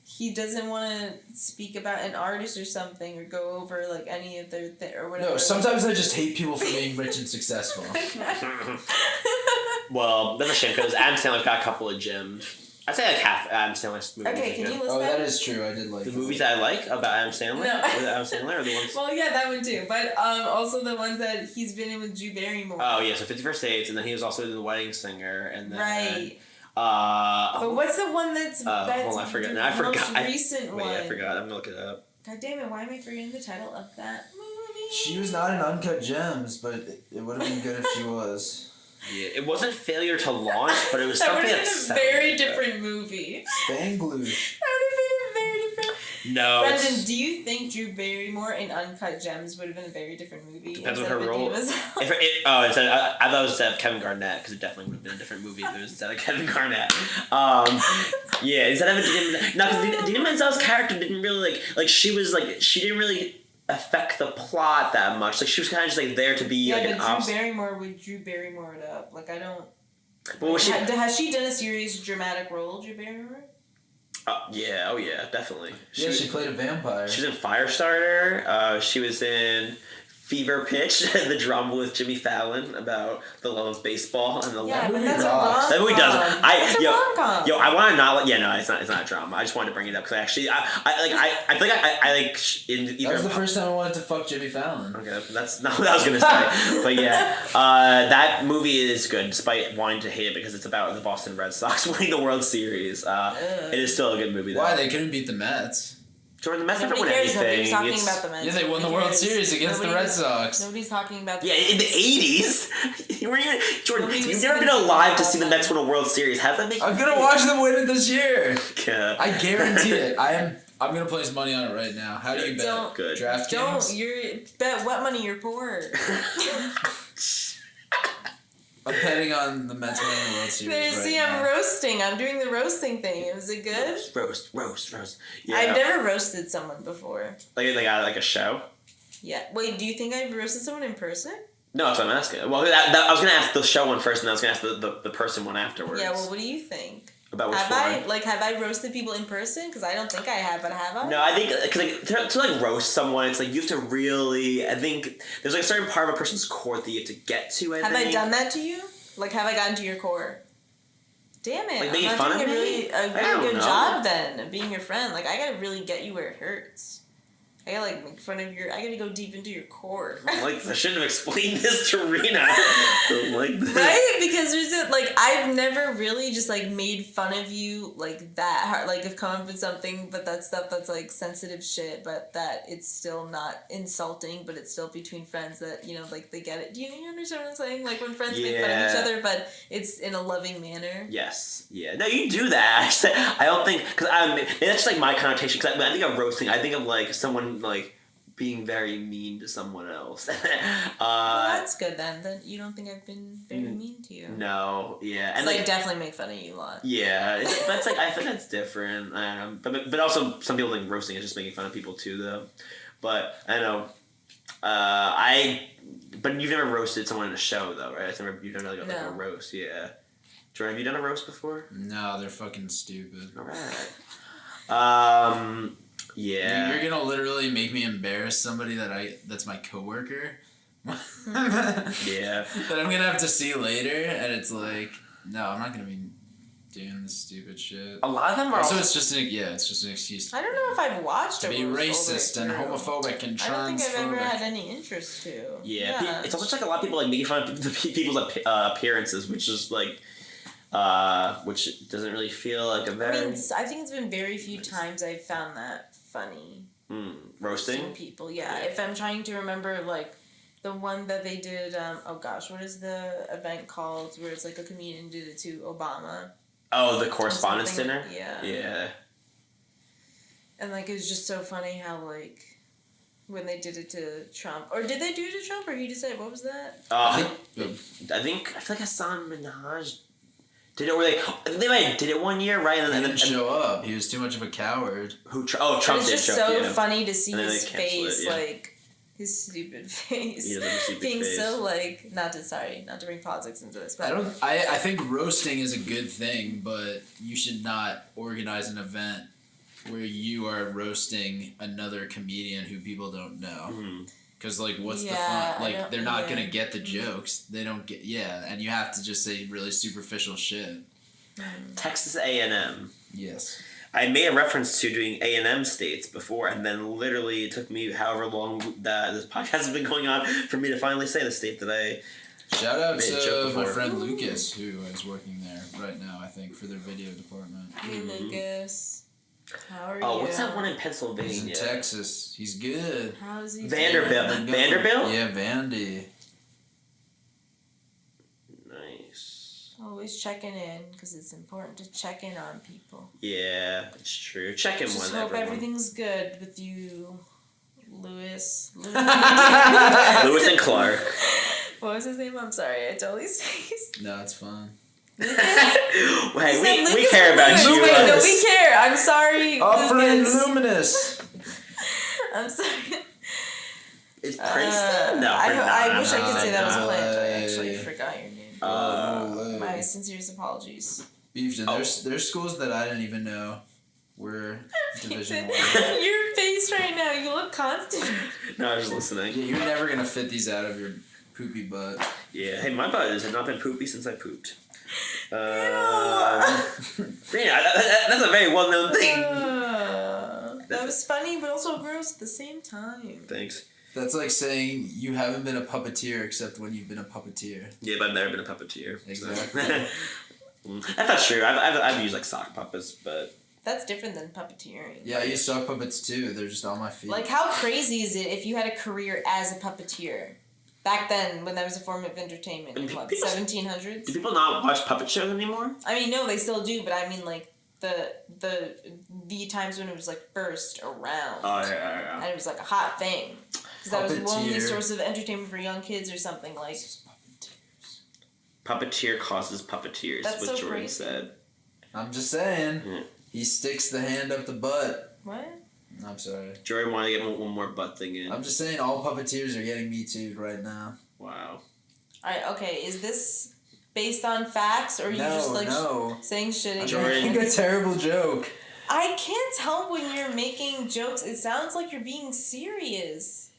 he doesn't want to speak about an artist or something or go over like any of their or whatever. No, sometimes I just hate people for being rich and successful. Well, that's a shame because Adam Sandler's got a couple of gems. I'd say like half Adam Sandler's movies. Okay, can you list that is true. I did like the movies that I like about Adam Sandler. No. Adam Sandler, or the ones. Well, yeah, that one too, but also the ones that he's been in with Drew Barrymore. Oh yeah, so 50 First Dates, and then he was also in The Wedding Singer, and then right. But what's the one that's hold on, I forgot. No, I forgot. Most recent one. Wait, I forgot. I'm gonna look it up. God damn it! Why am I forgetting the title of that movie? She was not in Uncut Gems, but it would have been good if she was. Yeah, it wasn't failure to launch, but it was That something would have been a very different movie. Spanglish. That would have been a very different. No. Brendan, do you think Drew Barrymore in Uncut Gems would have been a very different movie? Depends on her role. I thought it was instead of Kevin Garnett, because it definitely would have been a different movie if it was instead of Kevin Garnett. Yeah, instead of because Dina Menzel's character didn't really she didn't really affect the plot that much. Like she was kind of just like there to be but an Drew Barrymore would Drew Barrymore it up. Like I don't. But was has she done a serious dramatic role, Drew Barrymore? Yeah, oh yeah, definitely. She played a vampire. She was in Firestarter. She was in Fever Pitch, the drama with Jimmy Fallon about the love of baseball and the love. But that's a rom-com. That movie does. That's a rom-com. I want to not. Yeah, no, it's not a drama. I just wanted to bring it up because I think I like in either. That was the first time I wanted to fuck Jimmy Fallon. Okay, that's not what I was gonna say. But yeah, that movie is good despite wanting to hate it because it's about the Boston Red Sox winning the World Series. It is still a good movie though. Why they couldn't beat the Mets? Jordan, the Mets never Nobody win cares. anything. Nobody's talking about the Mets. Yeah, they won the World Series against the Red Sox. Nobody's talking about the Mets. In the 80s? Jordan, you've never been talking alive to see the Mets win a World Series. How does that make I'm going to watch them win it this year. Yeah. I guarantee it. I'm going to place money on it right now. How do you bet? Good. DraftKings? Bet what money you're poor. I'm betting on the Mets winning the World Series right See, now. I'm roasting. I'm doing the roasting thing. Was it good? Roast. Yeah. I've never roasted someone before. Like a show? Yeah. Wait, do you think I've roasted someone in person? No, that's what I'm asking. Well, I was going to ask the show one first, and I was going to ask the person one afterwards. Yeah, well, what do you think? About which Have I roasted people in person? Because I don't think I have, but have I? No, I think to roast someone, it's like you have to really. I think there's like a certain part of a person's core that you have to get to. Have I done that to you? Like, have I gotten to your core? Damn it! Like making I'm fun not of doing me? a really good job then of being your friend. Like, I gotta really get you where it hurts. I gotta like make fun of your. I gotta go deep into your core. Like I shouldn't have explained this to Reena. Like this. Right? Because there's like I've never really just like made fun of you like that hard. Like I've come up with something, but that stuff that's like sensitive shit, but that it's still not insulting, but it's still between friends that like they get it. Do you understand what I'm saying? Like when friends make fun of each other, but it's in a loving manner. Yes. Yeah. No, you do that. I don't think because that's just like my connotation. Because I think of roasting. I think of like someone like being very mean to someone else. Well, that's good then. Then you don't think I've been very mean to you? No. Yeah. And like definitely make fun of you a lot. Yeah. That's like I think that's different. But also some people think roasting is just making fun of people too, though. But I know. But you've never roasted someone in a show though, right? You've done like a roast, yeah. Jordan, have you done a roast before? No, they're fucking stupid. All right. Yeah. You're gonna literally make me embarrass somebody that's my coworker. Yeah. That I'm gonna have to see later, and it's like, no, I'm not gonna be doing this stupid shit. A lot of them are also it's just an excuse. I don't know if I've watched to be racist and homophobic and transphobic. I don't think I've ever had any interest to. Yeah. It's also just like a lot of people like making fun of people's appearances, which is like. Which doesn't really feel like a very. I think it's been very few times I've found that funny. Roasting people, yeah. If I'm trying to remember, like, the one that they did, what is the event called where it's like a comedian did it to Obama? Oh, the correspondence dinner? Yeah. Yeah. And, like, it was just so funny how, like, when they did it to Trump. Or did they do it to Trump, or he just said, what was that? I feel like Hassan Minhaj did it where they might have did it one year, right? And then didn't show up. He was too much of a coward. Trump did show up. It's just so funny to see his face, like his stupid face, being face. So like not to bring politics into this. But I think roasting is a good thing, but you should not organize an event where you are roasting another comedian who people don't know. Mm-hmm. Because, like, what's the fun? Like, they're not going to get the jokes. They don't get... Yeah, and you have to just say really superficial shit. Texas A&M. Yes. I made a reference to doing A&M states before, and then literally it took me however long that this podcast has been going on for me to finally say the state that I... Shout out to my friend Lucas, who is working there right now, I think, for their video department. Hey, Lucas. How are you? Oh, what's that one in Pennsylvania? He's in Texas. He's good. How is he? Vanderbilt. Vanderbilt? Yeah, Vandy. Nice. Always checking in, because it's important to check in on people. Yeah, it's true. Check in Just one. hope everything's good with you, Lewis. Lewis and Clark. What was his name? I'm sorry, I totally spaced. No, it's fine. Hey, we care about you. Wait, no, we care. I'm sorry. Offering Luminous. I'm sorry. Is Princeton? No, I wish I could say that was planned. I actually forgot your name. My sincerest apologies. Beefton, there's schools that I didn't even know were Division 1. Your face right now, you look constant. No, I was just listening. Yeah, you're never going to fit these out of your poopy butt. Yeah, hey, my butt has not been poopy since I pooped. Reena, that's a very well-known thing. That was funny, but also gross at the same time. Thanks. That's like saying you haven't been a puppeteer except when you've been a puppeteer. Yeah, but I've never been a puppeteer. Exactly. That's not true. I've used like sock puppets, but that's different than puppeteering. Yeah, I use sock puppets too. They're just on my feet. Like, how crazy is it if you had a career as a puppeteer? Back then, when that was a form of entertainment, in what, 1700s? Do people not watch puppet shows anymore? I mean, no, they still do, but I mean, like, the times when it was, like, first around. Oh, yeah. And it was, like, a hot thing. Because that was the only source of entertainment for young kids or something, like... Puppeteer causes puppeteers. That's what so Jordan crazy. said. I'm just saying. Yeah. He sticks the hand up the butt. What? I'm sorry. Jordan wanted to get one more butt thing in. I'm just saying all puppeteers are getting Me Too'd right now. Wow. Alright, okay, is this based on facts, or are you just like saying shit again? Jordan. Making a terrible joke. I can't tell when you're making jokes. It sounds like you're being serious.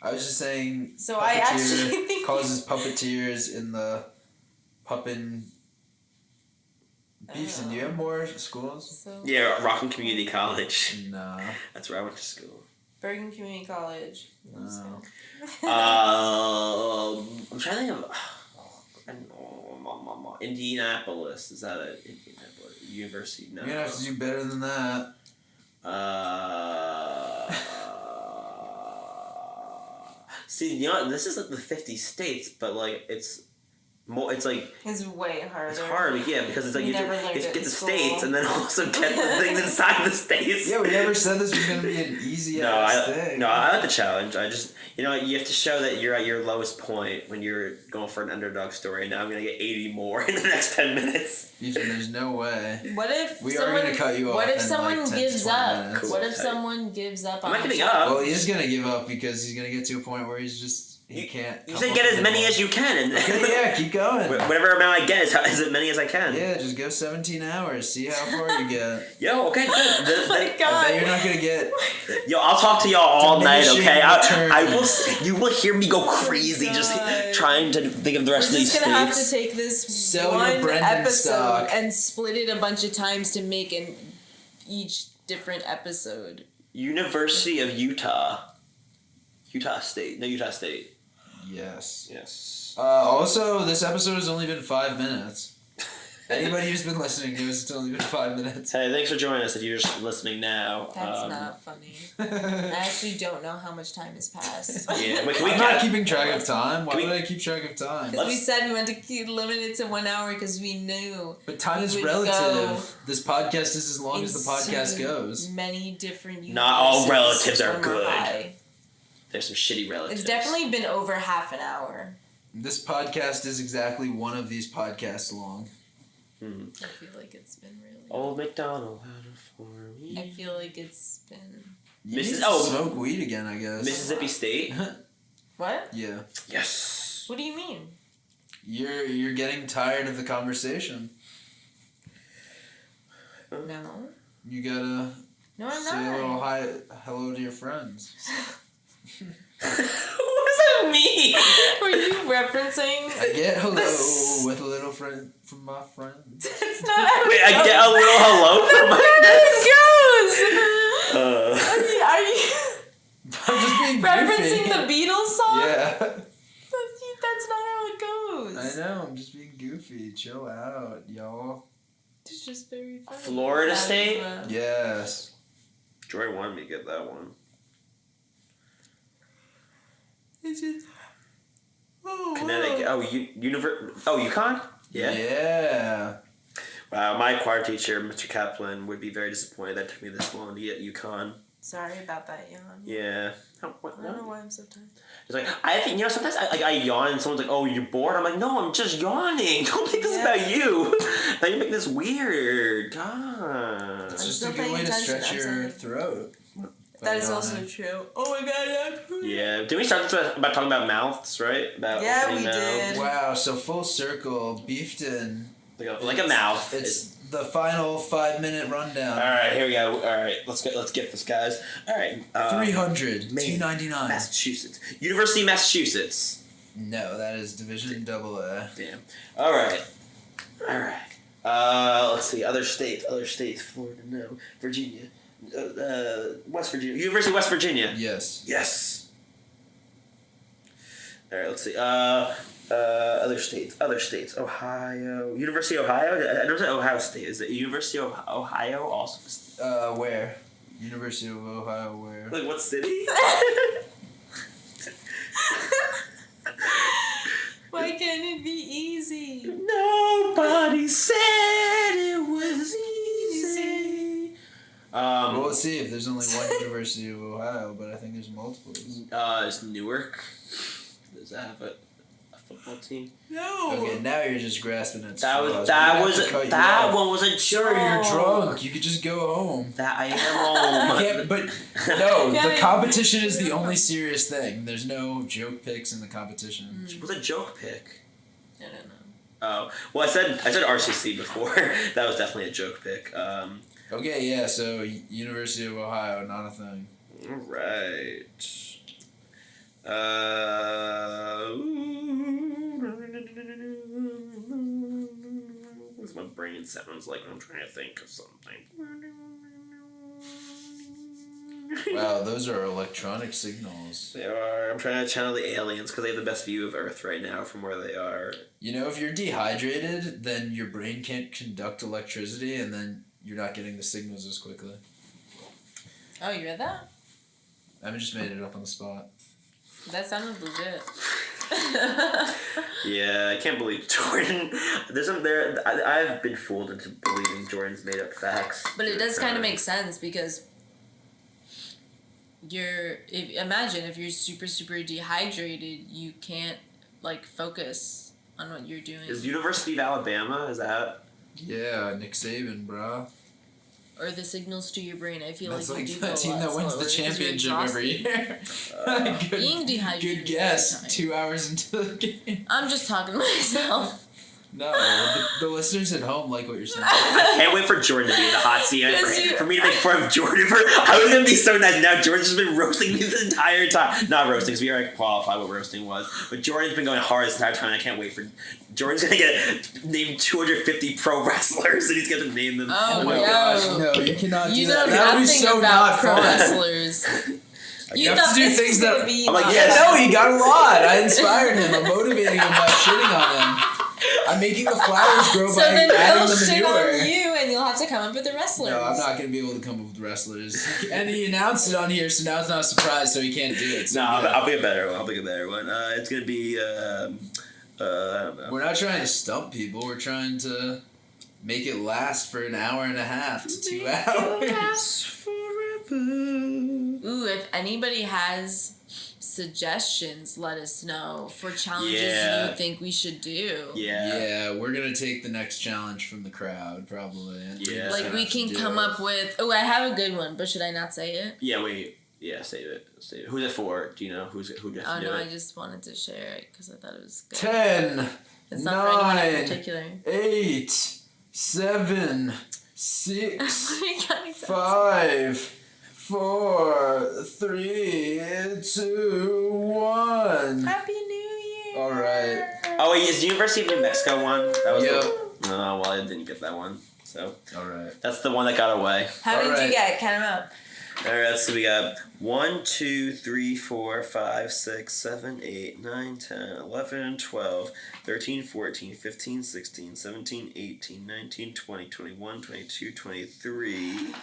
I was just saying. So I actually think causes puppeteers in the puppin. Beefson, do you have more schools? So Yeah, Rockham Community College. Nah. That's where I went to school. Bergen Community College. No. I'm trying to think of Indianapolis. Is that a Indianapolis university? No. You're gonna have to do better than that. See, you know, this is like the 50 states, but like it's more. It's like It's way harder. it's hard, yeah, because it's like We you never have learned to it get in the school. states and then also get the things inside the states. Yeah, we never said this was gonna be an easy ass thing. I like the challenge. I just, you know, you have to show that you're at your lowest point when you're going for an underdog story. Now I'm gonna get 80 more in the next 10 minutes. Ethan, there's no way. What if We are someone, gonna cut you off What if in, someone like, 10 to gives 20 up? minutes. What if Cool. someone gives up I'm on not giving the up. Well, he is gonna give up because he's gonna get to a point where he can't. You come said up get with as many more. as you can, and Yeah, keep going. whatever amount I get is as many as I can. Yeah, just go 17 hours. See how far you get. Yo, okay, good. Oh my I god. bet you're not gonna get. Yo, I'll talk to y'all all night, Diminishing okay? returns. I will. You will hear me go crazy just God. trying to think of the rest We're of these just gonna have to states. take this Sell your one Brendan episode stock. and split it a bunch of times to make each different episode. University of Utah. Utah State. No, Utah State. Yes. Yes. Also, this episode has only been 5 minutes. Anybody who's been listening knows it's only been 5 minutes. Hey, thanks for joining us if you're just listening now. That's not funny. I actually don't know how much time has passed. Yeah, wait, can we I'm not keeping track of time. Why Can we- would I keep track of time? Because we said we wanted to limit it to 1 hour because we knew But time is we would go relative. This podcast is as long as the podcast into goes. many different Not all universes relatives are when we're good. high. There's some shitty relatives. It's definitely been over half an hour. This podcast is exactly one of these podcasts long. I feel like it's been really. Old MacDonald had a farm. I feel like it's been. You need Mrs. to Oh. smoke weed again, I guess. Mississippi State. What? Yeah. Yes. What do you mean? You're getting tired of the conversation. No. You gotta No, I'm say a little not. hello to your friends. What does that mean? Were you referencing? I get hello This- with a little friend from my friends. It's not how Wait, it I goes. get a little hello from my That's not how it goes. Are you I'm just being referencing goofy. the Beatles song? Yeah. That's not how it goes. I know, I'm just being goofy. Chill out, y'all. It's just very funny. Florida State? Yes. Joy wanted me to get that one. It's just. Connecticut. Oh, UConn? Yeah. Yeah. Wow, my choir teacher, Mr. Kaplan, would be very disappointed that it took me this long to get UConn. Sorry about that, yawn. Yeah. I don't know why I'm so tired. It's like, I think, you know, sometimes I yawn and someone's like, oh, you're bored? I'm like, no, I'm just yawning. Don't make this about you. Now you make this weird. God. It's I'm just still a good paying way to attention, stretch I'm your sorry. throat. That is By also yawning. true. Oh my god, Yeah. Did we start about talking about mouths, right? About Yeah, opening we mouths? did. Wow, so full circle, Beefton. Like a mouth. It's the final 5-minute rundown. All right, here we go. All right, let's get this, guys. All right. 300, Maine, 299. Massachusetts. University of Massachusetts. No, that is Division AA. Damn. All right. Let's see. Other states. Florida, no. Virginia. West Virginia. University of West Virginia. Yes. Yes. All right. Let's see. Other states. Ohio. University of Ohio. I don't say Ohio State. Is it University of Ohio also? Where? University of Ohio, where? Like what city? Why can't it be easy? Nobody said it was easy. Well, let's see if there's only one University of Ohio, but I think there's multiples. Is Newark? Does that have a football team. No. Okay, now you're just grasping at That straws. one was a joke. Sure, you're drunk. You could just go home. That I am home. But no, Yeah, the competition is the only serious thing. There's no joke picks in the competition. It was a joke pick. I don't know. Oh well, I said RCC before. That was definitely a joke pick. Okay, yeah. So University of Ohio, not a thing. All right. What's my brain sounds like when I'm trying to think of something? Wow, those are electronic signals. They are. I'm trying to channel the aliens because they have the best view of Earth right now from where they are. You know, if you're dehydrated, then your brain can't conduct electricity, and then you're not getting the signals as quickly. Oh, you read that? I just made it up on the spot. That sounded legit. Yeah, I can't believe Jordan. I've been fooled into believing Jordan's made up facts. But it does kind of make sense because imagine if you're super, super dehydrated, you can't, like, focus on what you're doing. Is University of Alabama, is that? Yeah, Nick Saban, bro. Or the signals to your brain. I feel That's like like you do the go a team lot that wins slower the 'cause you're championship every exhausted. year. Being dehydrated. Good guess. is a good 2 hours into the game. I'm just talking to myself. No, the listeners at home like what you're saying. I can't wait for Jordan to be in the hot seat. Yes, For me to make fun of Jordan. I was going to be so nice. Now Jordan's just been roasting me this entire time. Not roasting, because we already qualified what roasting was. But Jordan's been going hard this entire time, and I can't wait for... Jordan's going to get named 250 pro wrestlers, and he's going to name them. Oh, my no. gosh, no, you cannot do You that. know That would be nothing so about not pro fun. wrestlers. You have to do this things was gonna that... be I'm like, like- yes. No, he got a lot. I inspired him. I'm motivating him by shitting on him. I'm making the flowers grow So by then adding he'll the shit manure. on you, and you'll have to come up with the wrestlers. No, I'm not going to be able to come up with wrestlers. And he announced it on here, so now it's not a surprise, so he can't do it. So No, yeah. I'll pick a better one. It's going to be... I don't know. We're not trying to stump people. We're trying to make it last for an hour and a half to 2 hours. Ooh, if anybody has suggestions, let us know for challenges Yeah. you think we should do. Yeah. We're going to take the next challenge from the crowd, probably. Yeah. Like, we can come up with... Oh, I have a good one, but should I not say it? Yeah, wait. Yeah, save it. Who's it for? Do you know who has Oh, to do no, it? I just wanted to share it because I thought it was good. 10, It's not for anyone in 9, particular. 8, 7, 6, You got me 5, 4, 3, 2, 1. Happy New Year! All right. Oh, wait, is the University of New Mexico one? That was Yep. No, well, I didn't get that one. So, All right. that's the one that got away. How many did Alright. you get? Count them up. Alright, so we got 1, 2, 3, 4, 5, 6, 7, 8, 9, 10, 11, 12, 13, 14, 15, 16, 17, 18, 19, 20, 21, 22, 23,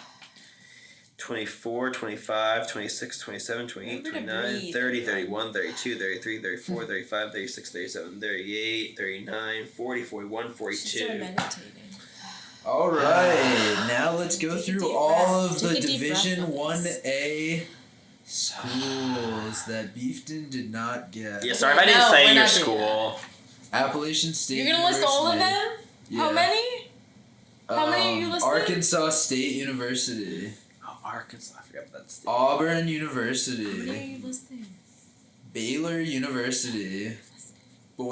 24, 25, 26, 27, 28, 29, 30, 31, 32, 33, 34, 35, 36, 37, 38, 39, 40, 41, 42. meditating. All right. Now let's go Take a through deep all breath. of the Take a deep breath Division on this. 1A schools that Beefton did not get. Yeah, sorry if I didn't No, say we're your not doing school. Appalachian State You're gonna list all of University. them? Yeah. How many? How many are you listing? Arkansas State University. Oh, Arkansas. I forgot about that state. Auburn How many are University. you listing? Baylor University. Oh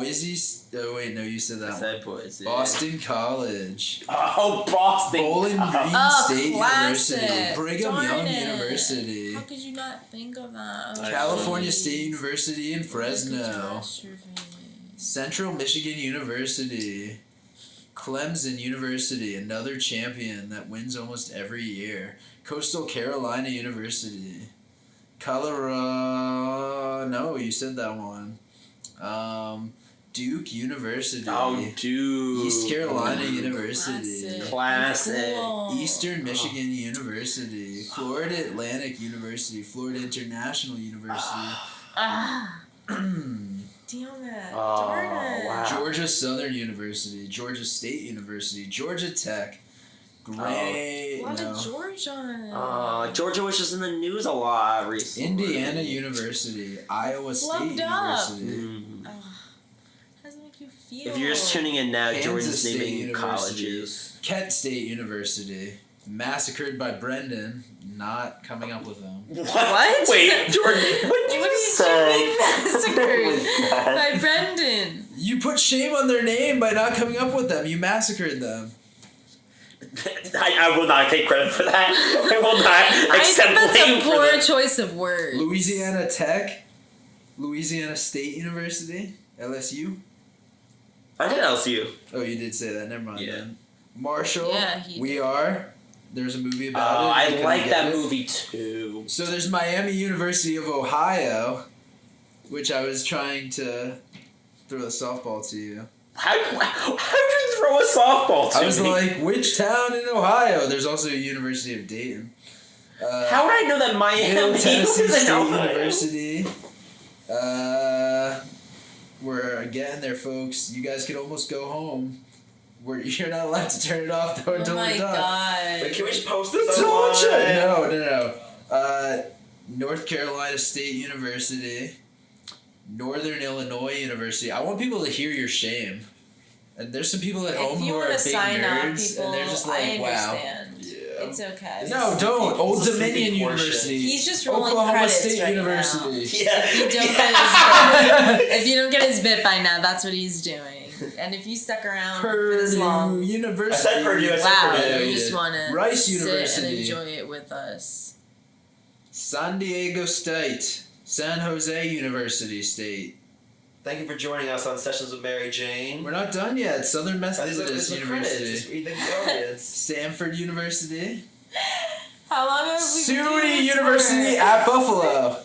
wait, no, you said that I one. said boys. Yeah. Boston College. Oh, Boston. Bowling Green Oh, State classic. University. Brigham Darn Young it. University. How could you not think of that? Oh, California geez. State University in Fresno. Gosh, you're very- Central Michigan University. Clemson University, another champion that wins almost every year. Coastal Carolina University. Colorado. No, you said that one. Duke University. Oh, dude. East Carolina University. Classic. Cool. Eastern Michigan University. Florida Atlantic University. Florida International University. Ah, damn it. Oh, Darn it. wow. Georgia Southern University. Georgia State University. Georgia Tech. Great. A lot no. of Georgia. Georgia was just in the news a lot recently. Indiana University. Iowa State Plugged up. University. Mm. Ugh. you feel? If you're just tuning in now, Kansas Jordan's State naming University. colleges. Kent State University. Massacred by Brendan. Not coming up with them. What? Wait, Jordan, what did you say? Massacred by Brendan. You put shame on their name by not coming up with them. You massacred them. I will not take credit for that. I will not accept I think blame that's a for poor that. choice of words. Louisiana Tech. Louisiana State University. LSU. I did LSU. Oh, you did say that. Never mind Yeah. then. Marshall. Yeah, he We did. Are. There's a movie about Oh, it. I You couldn't like get that it. movie too. So there's Miami University of Ohio, which I was trying to throw a softball to you. How'd you throw a softball to I was me? like, which town in Ohio? There's also a University of Dayton. How would I know that Miami Middle was Tennessee in State Ohio? University. We're getting there, folks. You guys could almost go home. You're not allowed to turn it off though Oh until my we're done. god. Wait, can we just post this Told you. online? No. North Carolina State University. Northern Illinois University. I want people to hear your shame. And there's some people at home If you who are want big to sign off, nerds, people, and they're just I like, wow. understand. Yeah. It's okay. No, don't. Old It's a Dominion sleepy portion. University. He's just rolling Oklahoma credits State right University. Yeah. If you don't get his bit, if you don't get his bit by now, that's what he's doing. And if you stuck around for this Purdue long, University. I said Purdue, I said wow, Purdue. you just want to Rice sit University. and enjoy it with us. San Diego State. San Jose University State. Thank you for joining us on Sessions with Mary Jane. We're not done yet. Southern These Methodist are the credits. University. Just read the audience. Stanford University. How long have we been doing SUNY this University for? at Buffalo.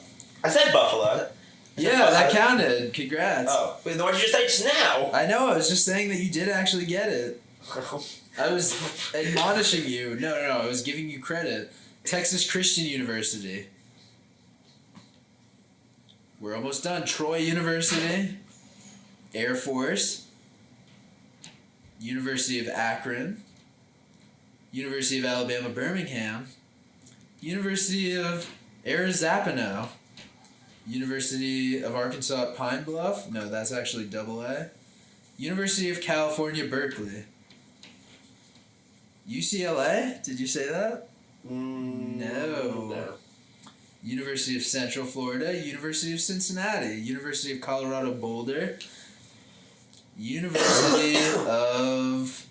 I said Buffalo. Yeah, that counted. Congrats. Oh, wait, then what did you say just now? I know, I was just saying that you did actually get it. I was admonishing you. No, I was giving you credit. Texas Christian University. We're almost done. Troy University. Air Force. University of Akron. University of Alabama, Birmingham. University of Arizona. University of Arkansas at Pine Bluff. No, that's actually AA. University of California, Berkeley. UCLA? Did you say that? No. University of Central Florida. University of Cincinnati. University of Colorado, Boulder. University of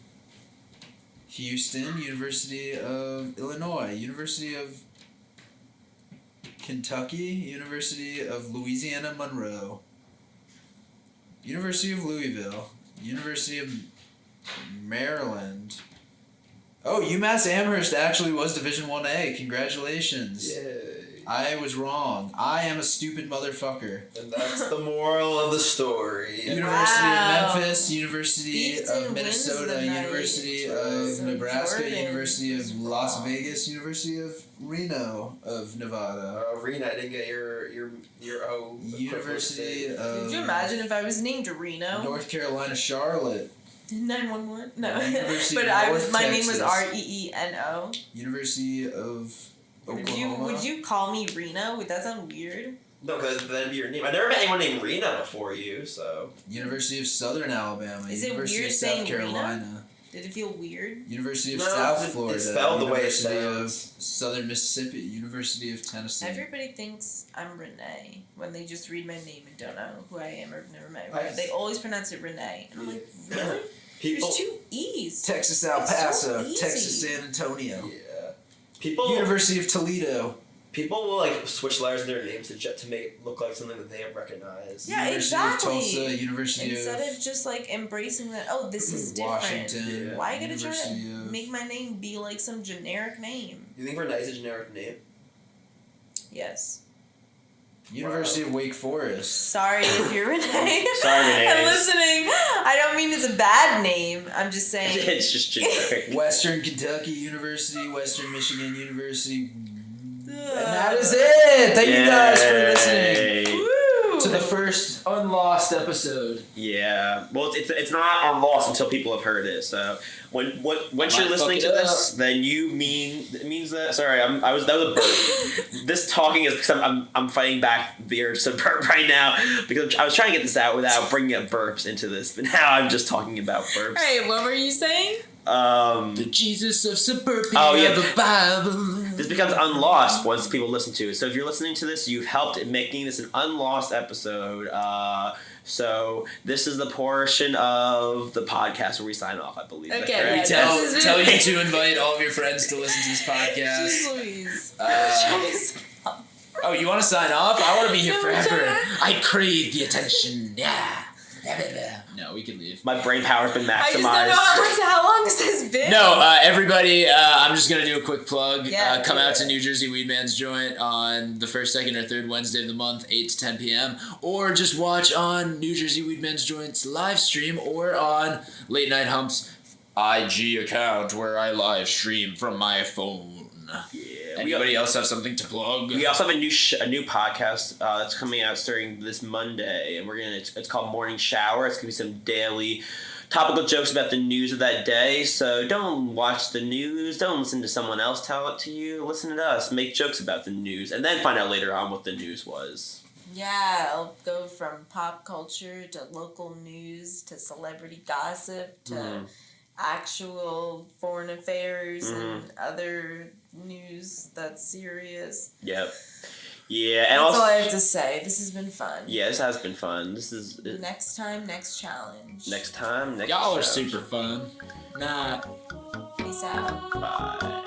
Houston. University of Illinois. University of Kentucky, University of Louisiana Monroe, University of Louisville, University of Maryland. Oh, UMass Amherst actually was Division 1A. Congratulations. Yay. I was wrong. I am a stupid motherfucker. And that's the moral of the story. University Wow. of Memphis, University Beefton of wins the Minnesota, night. University So of Nebraska, Jordan University is of Las wrong. Vegas, University of Reno of Nevada. Reena, I didn't get your O. University of Could you imagine if I was named Reno? North Carolina, Charlotte. 911? No. University But of North my name was Texas. Reeno. University of Oklahoma. Would you call me Reno? Would that sound weird? No, because that'd be your name. I never met anyone named Reena before you, so. University of Southern Alabama. Is it University weird of South saying Carolina. Did it feel weird? University of No, South it's Florida. spelled the way it University of sounds. Southern Mississippi. University of Tennessee. Everybody thinks I'm Renee when they just read my name and don't know who I am or have never met me. I- They always pronounce it Renee. And I'm like, really? People. There's two E's. Texas El It's so Paso. easy. Texas San Antonio. Yeah. People. University of Toledo. People will like switch letters in their names to make it look like something that they have recognized. Yeah, University exactly. of Tulsa. University Instead of of just like embracing that, oh, this is different. Washington. Yeah. Why you gotta try University to of- make my name be like some generic name? You think Renee is a generic name? Yes. University of Wake Forest. Sorry if you're Renee. Sorry, Renee. And listening. I don't mean it's a bad name. I'm just saying. It's just generic. Western Kentucky University. Western Michigan University. Ugh. And that is it. Thank you guys for listening Woo! to the first unlost episode. Yeah. Well, it's not unlost until people have heard it. So once you're listening to this, then it means that. Sorry, that was a burp. This talking is because I'm fighting back the urge to burp right now because I was trying to get this out without bringing up burps into this, but now I'm just talking about burps. Hey, what were you saying? The Jesus of Suburbia, the Bible. This becomes unlost once people listen to it. So if you're listening to this, you've helped in making this an unlost episode. So this is the portion of the podcast where we sign off, I believe. Okay, We tell you to invite all of your friends to listen to this podcast. Jeez Louise. Oh, you want to sign off? I want to be here forever. I crave the attention. Yeah. No, we can leave. My brain power's been maximized. I just don't know how long has this been? No, everybody, I'm just going to do a quick plug. Yeah, come out to New Jersey Weedman's Joint on the first, second, or third Wednesday of the month, 8 to 10 p.m. Or just watch on New Jersey Weedman's Joint's live stream or on Late Night Hump's IG account where I live stream from my phone. Yeah. Anybody else have something to plug? We also have a new podcast that's coming out starting this Monday, and it's called Morning Shower. It's gonna be some daily topical jokes about the news of that day. So don't watch the news. Don't listen to someone else tell it to you. Listen to us. Make jokes about the news, and then find out later on what the news was. Yeah, I'll go from pop culture to local news to celebrity gossip to actual foreign affairs and other news that's serious. Yep. Yeah, and that's also all I have to say. This has been fun. Yeah, this has been fun. This is next time, next challenge. Next time, next Y'all are challenge. super fun. Nah. Peace out. Bye.